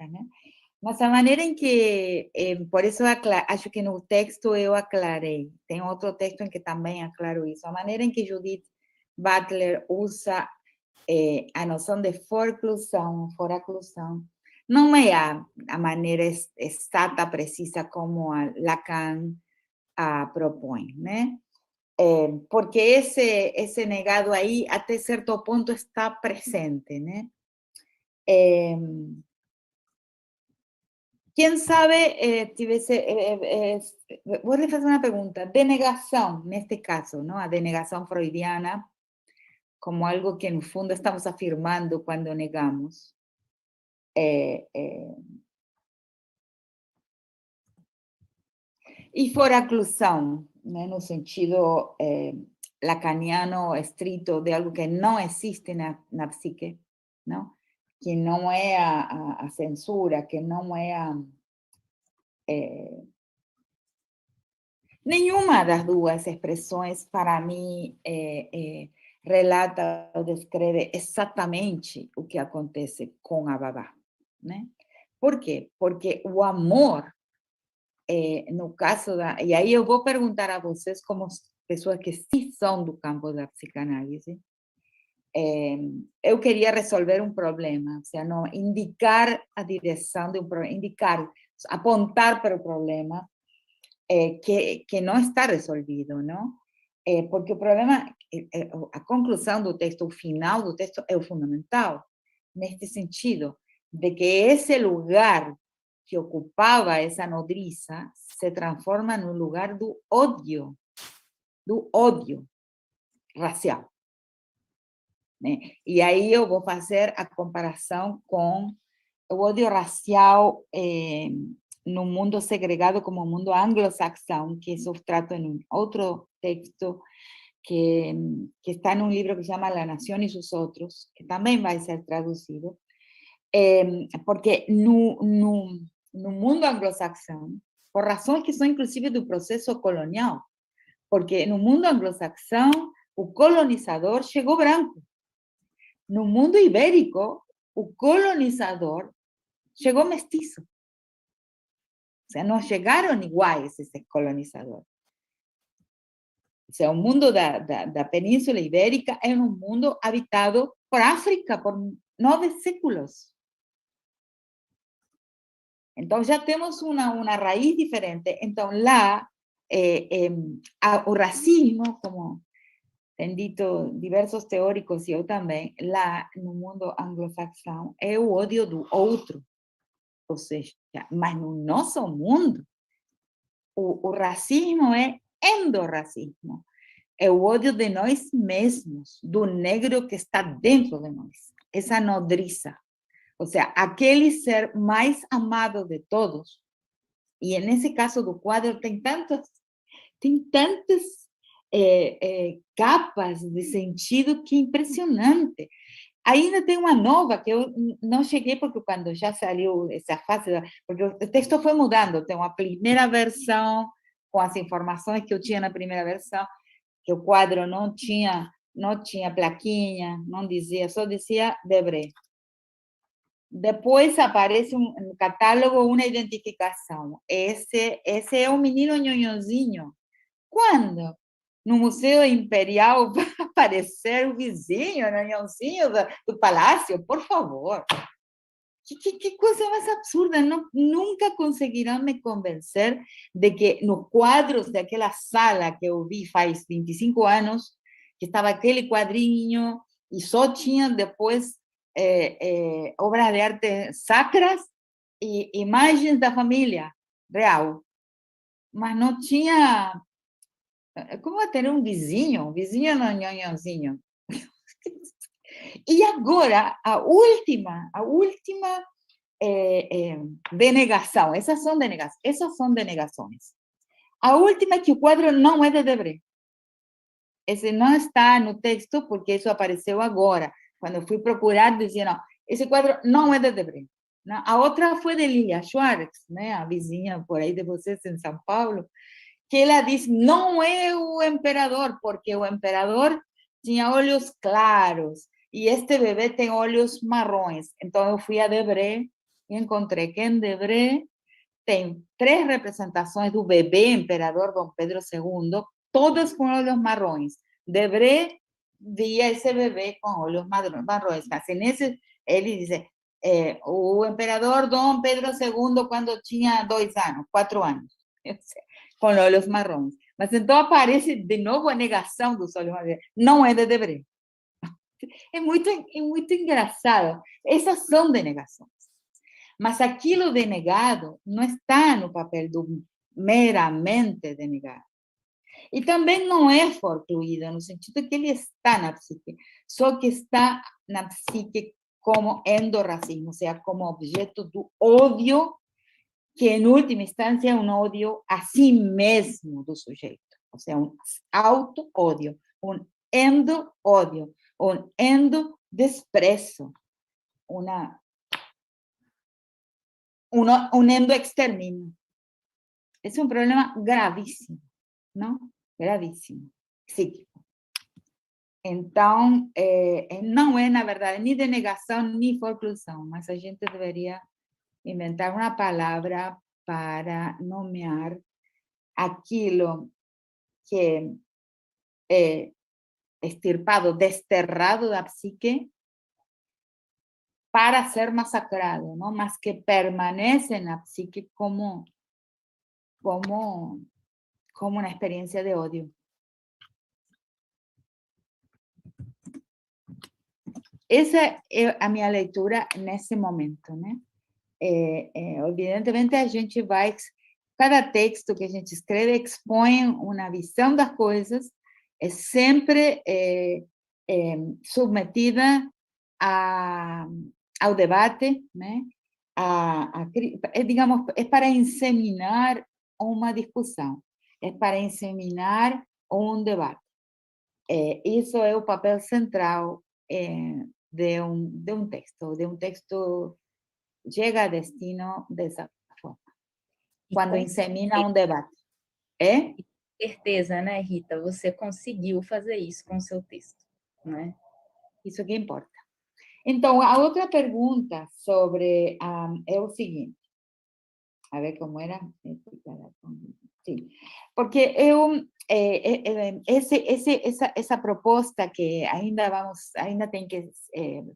E: mas a maneira em que, por isso acho que no texto eu aclarei, tem outro texto em que também aclaro isso, a maneira em que Judith Butler usa a noção de foraclusão, não é a maneira exata, precisa como a Lacan propõe, porque esse negado aí, até certo ponto, está presente, Quem sabe vou lhe fazer uma pergunta. Denegação, neste caso, a denegação freudiana, como algo que, no fundo, estamos afirmando quando negamos. E foraclusão, no sentido lacaniano estrito de algo que não existe na psique, que não é a censura, que não é nenhuma das duas expressões, para mim, relata ou descreve exatamente o que acontece com a babá. Por quê? Porque o amor, no caso e aí eu vou perguntar a vocês, como pessoas que sim são do campo da psicanálise, eu queria resolver um problema, ou seja, não indicar a direção de um problema, apontar para o problema, que não está resolvido, não? Porque o problema, a conclusão do texto, o final do texto é o fundamental, neste sentido, de que esse lugar que ocupava essa nodriza se transforma num lugar do ódio racial. Né? E aí eu vou fazer a comparação com o ódio racial no mundo segregado como o mundo anglo-saxão, que isso trato em um outro texto que está en un libro que se llama La Nación y sus Otros, que también va a ser traducido, porque no mundo anglo-saxón, por razones que son inclusive do proceso colonial, porque no mundo anglo-saxón o colonizador llegó branco. No mundo ibérico, o colonizador llegó mestizo. O sea, no llegaron iguales esses colonizadores. O sea, o mundo da Península Ibérica é um mundo habitado por África por 9 séculos. Então, já temos uma raiz diferente. Então, lá, o racismo, como têm dito diversos teóricos, e eu também, lá no mundo anglo-saxão, é o ódio do outro. Ou seja, mas no nosso mundo, o racismo é endorracismo. É o ódio de nós mesmos, do negro que está dentro de nós. Essa nodriza. Ou seja, aquele ser mais amado de todos. E nesse caso do quadro tem tantas capas de sentido que é impressionante. Ainda tem uma nova que eu não cheguei, porque quando já saiu essa fase, porque o texto foi mudando, tem uma primeira versão com as informações que eu tinha na primeira versão, que o quadro não tinha plaquinha, não dizia, só dizia Debré. Depois aparece no catálogo uma identificação. Esse é o menino nhonhonzinho. Quando? No Museu Imperial vai aparecer o vizinho, o nhonhonzinho do palácio, por favor. Que coisa mais absurda, nunca conseguirão me convencer de que nos quadros daquela sala que eu vi faz 25 anos, que estava aquele quadrinho e só tinha depois obras de arte sacras e imagens da família real, mas não tinha... Como ter um vizinho no nhonhonzinho? E agora, a última denegação, essas são denegações. A última é que o quadro não é de Debré. Esse não está no texto, porque isso apareceu agora. Quando eu fui procurar, dizia, não, esse quadro não é de Debré. A outra foi de Lilia Schwartz, né, a vizinha por aí de vocês em São Paulo, que ela diz, não é o imperador, porque o imperador tinha olhos claros, e este bebê tem olhos marrons. Então, eu fui a Debré e encontrei que em Debré tem 3 representações do bebê imperador Dom Pedro II, todas com olhos marrons. Debré via esse bebê com olhos marrons. Assim, ele diz, o imperador Dom Pedro II, quando tinha 2 anos, 4 anos, com olhos marrons. Mas então aparece de novo a negação dos olhos marrons. Não é de Debré. É muito engraçado. Essas são denegações. Mas aquilo denegado não está no papel do meramente denegado. E também não é fortuído, no sentido que ele está na psique, só que está na psique como endorracismo, ou seja, como objeto do ódio, que em última instância é um ódio a si mesmo do sujeito, ou seja, um auto-ódio, um endo-ódio, un endo-desprezo, un endo-exterminio. Es un problema gravísimo, ¿no? Gravísimo, psíquico. Então, não é, na verdade, nem denegação, nem forclusão, mas a gente deveria inventar uma palavra para nomear aquilo que é extirpado, desterrado da psique para ser massacrado, ¿no? Mas que permanece na psique como como uma experiência de ódio. Essa é a minha leitura nesse momento, né? Evidentemente, a gente vai... Cada texto que a gente escreve expõe uma visão das coisas, é sempre submetida ao debate, né? Digamos, é para inseminar uma discussão, é para inseminar um debate. Isso é o papel central de um texto. De um texto chega a destino dessa forma, quando insemina um debate.
G: Certeza, né, Rita? Você conseguiu fazer isso com o seu texto, né?
E: Isso que importa. Então, a outra pergunta sobre é o seguinte. A ver como era. Sim. Porque essa proposta que ainda tem que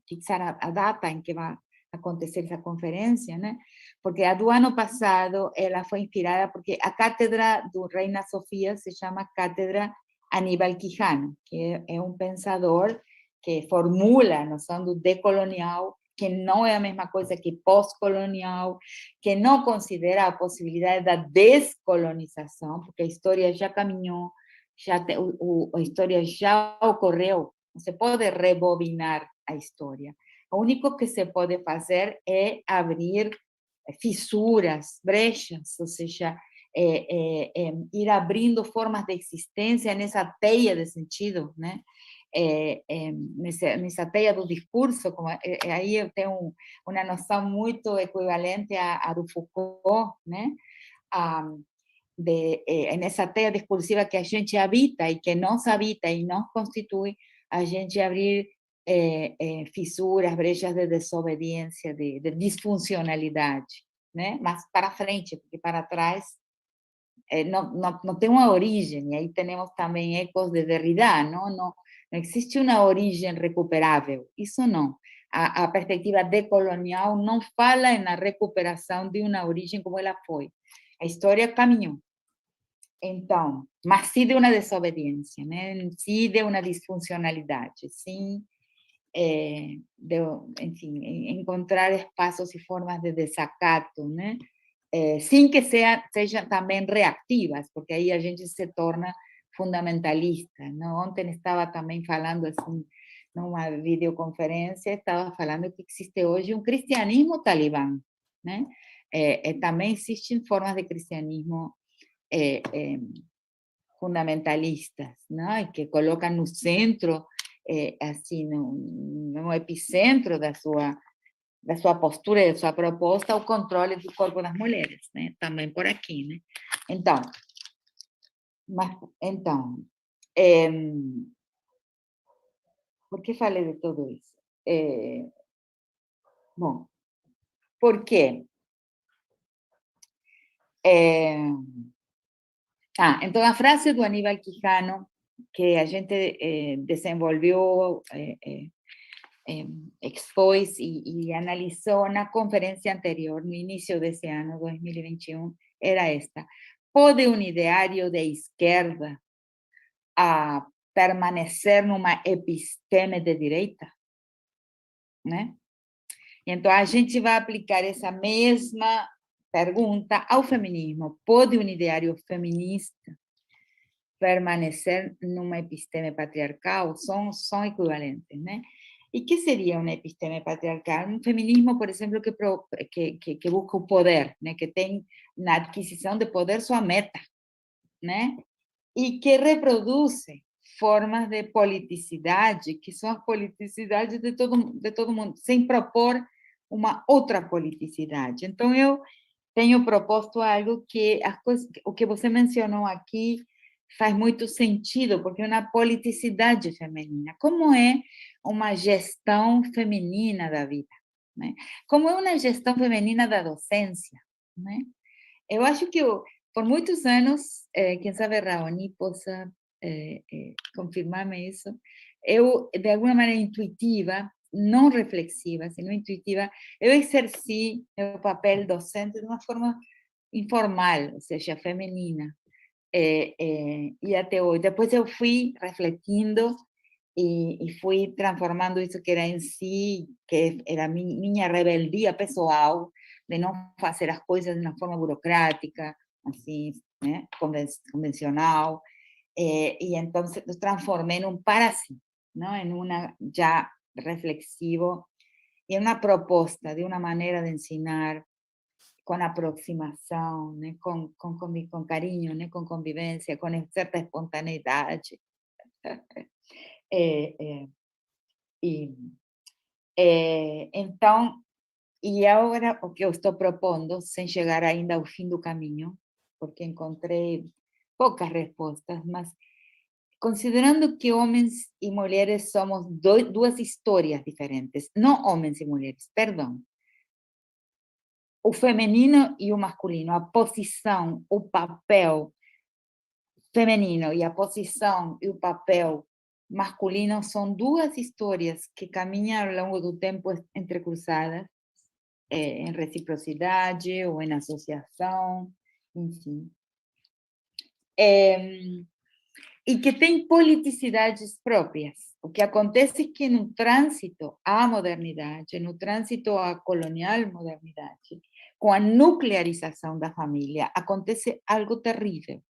E: fixar a data em que vai acontecer essa conferência, né? Porque a do ano passado ela foi inspirada porque a cátedra do Reina Sofia se chama Cátedra Aníbal Quijano, que é um pensador que formula a noção do decolonial, que não é a mesma coisa que pós-colonial, que não considera a possibilidade da descolonização, porque a história já caminhou, a história já ocorreu, não se pode rebobinar a história. O único que se pode fazer é abrir fissuras, brechas, ou seja, ir abrindo formas de existência nessa teia de sentido, né? Nessa teia do discurso, como, aí eu tenho uma noção muito equivalente à do Foucault, né? Nessa teia discursiva que a gente habita e que nos habita e nos constitui, a gente abrir fissuras, brechas de desobediência, de disfuncionalidade, né? Mas para frente, porque para trás não tem uma origem, e aí temos também ecos de Derrida, não existe uma origem recuperável, isso não. A perspectiva decolonial não fala na recuperação de uma origem como ela foi. A história caminhou. Então, mas sim de uma desobediência, né? Sim de uma disfuncionalidade, sim, enfim, encontrar espaços e formas de desacato, né? Sem que sejam também reativas, porque aí a gente se torna fundamentalista. Não? Ontem estava também falando, assim, numa videoconferência, estava falando que existe hoje um cristianismo talibã, né? Também existem formas de cristianismo fundamentalistas, né? Que colocam no centro, assim, no epicentro da sua postura e da sua proposta, o controle do corpo das mulheres, né? Também por aqui, né? Então, por que falei de tudo isso? Bom, por quê? Então, a frase do Aníbal Quijano, que a gente desenvolveu, expôs e analisou na conferência anterior, no início desse ano, 2021, era esta. Pode um ideário de esquerda permanecer numa episteme de direita? Né? Então, a gente vai aplicar essa mesma pergunta ao feminismo. Pode um ideário feminista permanecer numa episteme patriarcal? São equivalentes, né? E que seria uma episteme patriarcal? Um feminismo, por exemplo, que busca o poder, né? Que tem na adquisição de poder sua meta, né? E que reproduz formas de politicidade, que são as politicidades de todo mundo, sem propor uma outra politicidade. Então, eu tenho proposto algo que o que você mencionou aqui faz muito sentido, porque é uma politicidade feminina. Como é uma gestão feminina da vida? Né? Como é uma gestão feminina da docência? Né? Eu acho que por muitos anos, quem sabe Raoni possa confirmar-me isso, eu, de alguma maneira intuitiva, não reflexiva, sino intuitiva, eu exerci o papel docente de uma forma informal, ou seja, feminina, E até hoje. Depois eu fui refletindo e fui transformando isso que era em si, que era minha rebeldia pessoal, de não fazer as coisas de uma forma burocrática, assim, né, convencional. Y entonces lo transformé en un para sí, ¿no? En una ya reflexivo y en una propuesta de una manera de enseñar con aproximación, ¿no? Con cariño, ¿no? Con convivencia, con cierta espontaneidad. Y então, e agora o que eu estou propondo, sem chegar ainda ao fim do caminho, porque encontrei poucas respostas, mas considerando que homens y mujeres somos dos historias diferentes, no homens y mujeres, perdón, o femenino y o masculino, a posição, o papel femenino y a posição y o papel masculino son duas histórias que caminham ao longo do tempo entrecruzadas, em reciprocidade ou em associação, enfim. E que tem politicidades próprias. O que acontece é que no trânsito à modernidade, no trânsito à colonial modernidade, com a nuclearização da família, acontece algo terrível,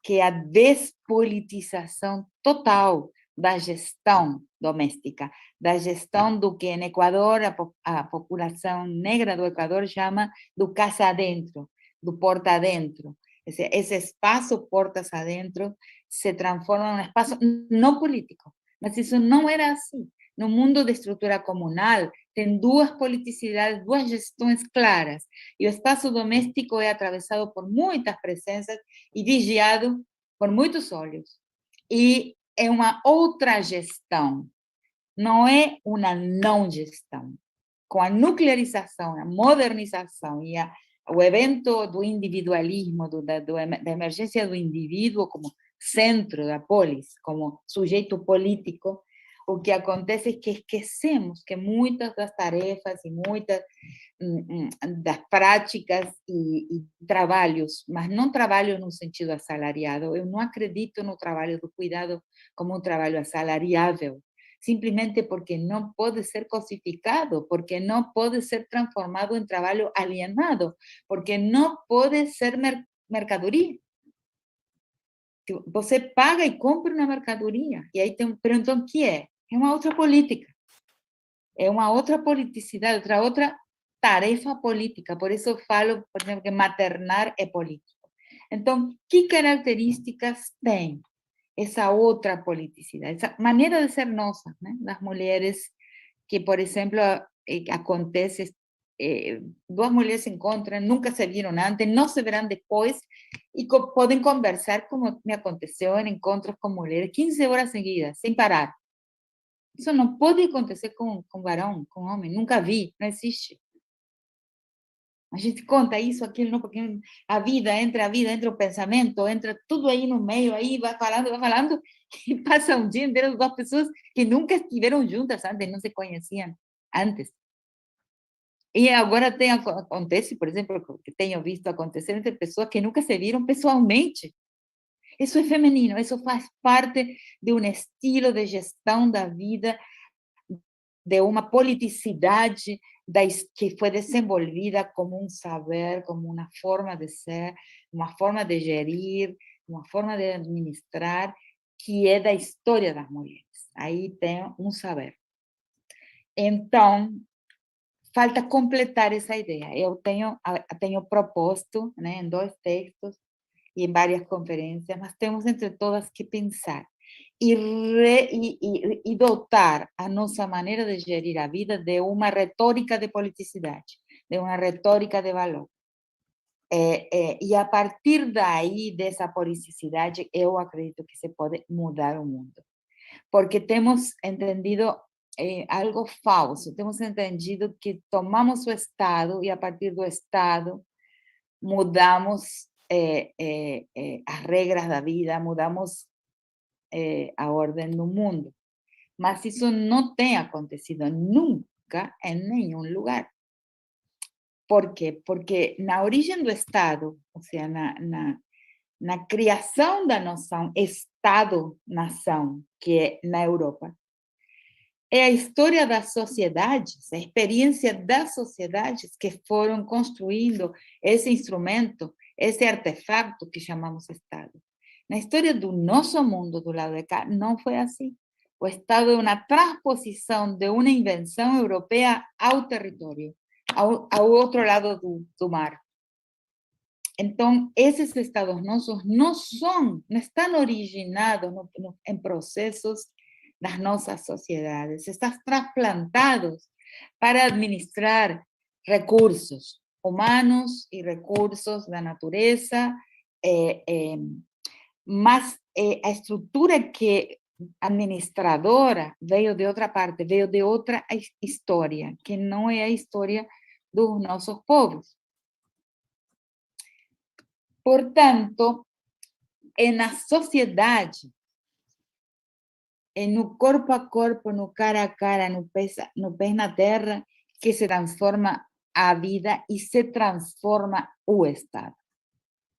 E: que é a despolitização total da gestão doméstica, da gestão do que em Equador a população negra do Equador chama do casa adentro, do porta adentro. Esse espaço portas adentro se transforma en un espacio no político, mas isso não era assim. No mundo de estrutura comunal, tem duas politicidades, duas gestões claras, e o espaço doméstico é atravessado por muitas presenças e vigiado por muitos olhos. E é uma outra gestão, não é uma não gestão. Com a nuclearização, a modernização e o evento do individualismo, da emergência do indivíduo como centro da polis, como sujeito político, o que acontece é que esquecemos que muitas das tarefas e muitas das práticas e trabalhos, mas não trabalho no sentido assalariado, eu não acredito no trabalho do cuidado como um trabalho assalariável, simplesmente porque não pode ser cosificado, porque não pode ser transformado em trabalho alienado, porque não pode ser mercadoria. Você paga e compra uma mercadoria, e aí tem, pero então o que é? É uma outra política, é uma outra politicidade, outra tarefa política, por isso eu falo, por exemplo, que maternar é político. Então, que características tem essa outra politicidade, essa maneira de ser nossa, né? Das mulheres, que, por exemplo, acontece, duas mulheres se encontram, nunca se viram antes, não se verão depois, e podem conversar, como me aconteceu em encontros com mulheres, 15 horas seguidas, sem parar. Isso não pode acontecer com varão, com homem, nunca vi, não existe. A gente conta isso, aquilo, não, porque a vida, entra o pensamento, entra tudo aí no meio, aí vai falando, e passa um dia inteiro duas pessoas que nunca estiveram juntas antes, não se conheciam antes. E agora acontece, por exemplo, que tenho visto acontecer entre pessoas que nunca se viram pessoalmente. Isso é feminino, isso faz parte de um estilo de gestão da vida, de uma politicidade que foi desenvolvida como um saber, como uma forma de ser, uma forma de gerir, uma forma de administrar, que é da história das mulheres. Aí tem um saber. Então, falta completar essa ideia. Eu tenho proposto, né, em 2 textos e em várias conferências, mas temos entre todas que pensar e dotar a nossa maneira de gerir a vida de uma retórica de politicidade, de uma retórica de valor. E a partir daí, dessa politicidade, eu acredito que se pode mudar o mundo. Porque temos entendido algo falso, temos entendido que tomamos o Estado e a partir do Estado mudamos as regras da vida, mudamos a ordem do mundo. Mas isso não tem acontecido nunca em nenhum lugar. Por quê? Porque na origem do Estado, ou seja, na criação da noção Estado-nação, que é na Europa. É a história das sociedades, a experiência das sociedades que foram construindo esse instrumento, esse artefato que chamamos Estado. Na história do nosso mundo, do lado de cá, não foi assim. O Estado é uma transposição de uma invenção europeia ao território, ao outro lado do mar. Então, esses Estados nossos não estão originados em processos das nossas sociedades, estão transplantados para administrar recursos humanos e recursos da natureza, mas a estrutura que administradora veio de outra parte, veio de outra história, que não é a história dos nossos povos. Portanto, é na sociedade, é no corpo a corpo, no cara a cara, no pés na terra, que se transforma a vida e se transforma o Estado.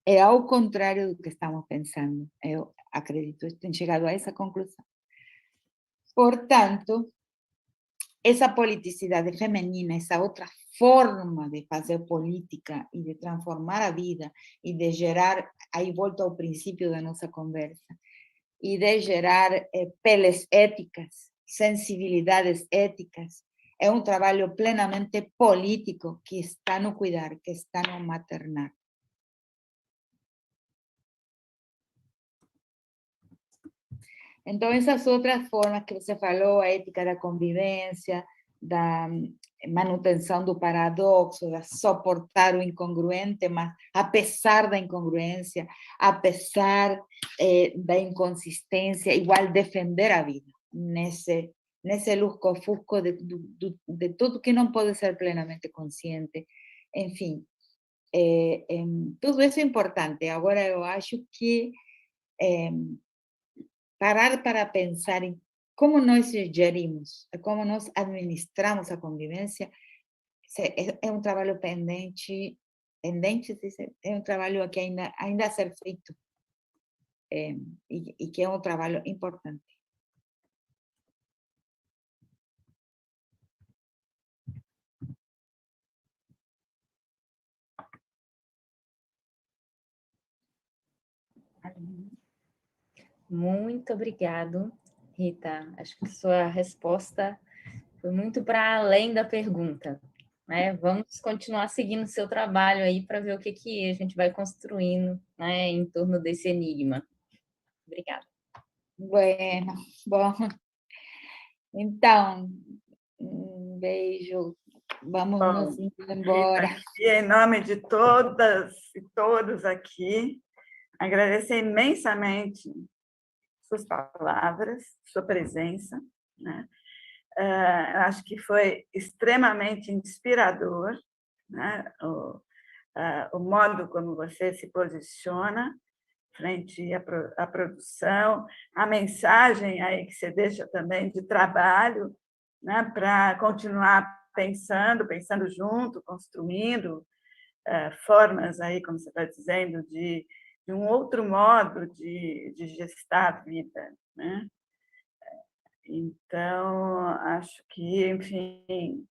E: É ao contrário do que estamos pensando. Eu acredito, tenho chegado a essa conclusão. Portanto, essa politicidade feminina, essa outra forma de fazer política e de transformar a vida e de gerar, aí volto ao princípio da nossa conversa, e de gerar peles éticas, sensibilidades éticas, é um trabalho plenamente político que está no cuidar, que está no maternar. Então, essas outras formas que você falou, a ética da convivência, da manutenção do paradoxo, da suportar o incongruente, mas apesar da incongruência, apesar da inconsistência, igual defender a vida, nesse lusco-fusco de tudo que não pode ser plenamente consciente. Enfim, tudo isso é importante. Agora, eu acho que parar para pensar em como nós gerimos, como nós administramos a convivência, é um trabalho pendente, é um trabalho que ainda a ser feito, e que é um trabalho importante.
G: Muito obrigado, Rita. Acho que sua resposta foi muito para além da pergunta, né? Vamos continuar seguindo o seu trabalho aí para ver o que a gente vai construindo, né, em torno desse enigma. Obrigada.
E: Bueno, bom. Então, um beijo. Vamos nos indo embora.
A: E em nome de todas e todos aqui, agradecer imensamente suas palavras, sua presença, né? Acho que foi extremamente inspirador, né? O modo como você se posiciona frente à produção, a mensagem aí que você deixa também de trabalho, né? Para continuar pensando junto, construindo formas aí, como você está dizendo, de um outro modo de gestar a vida, né? Então, acho que, enfim,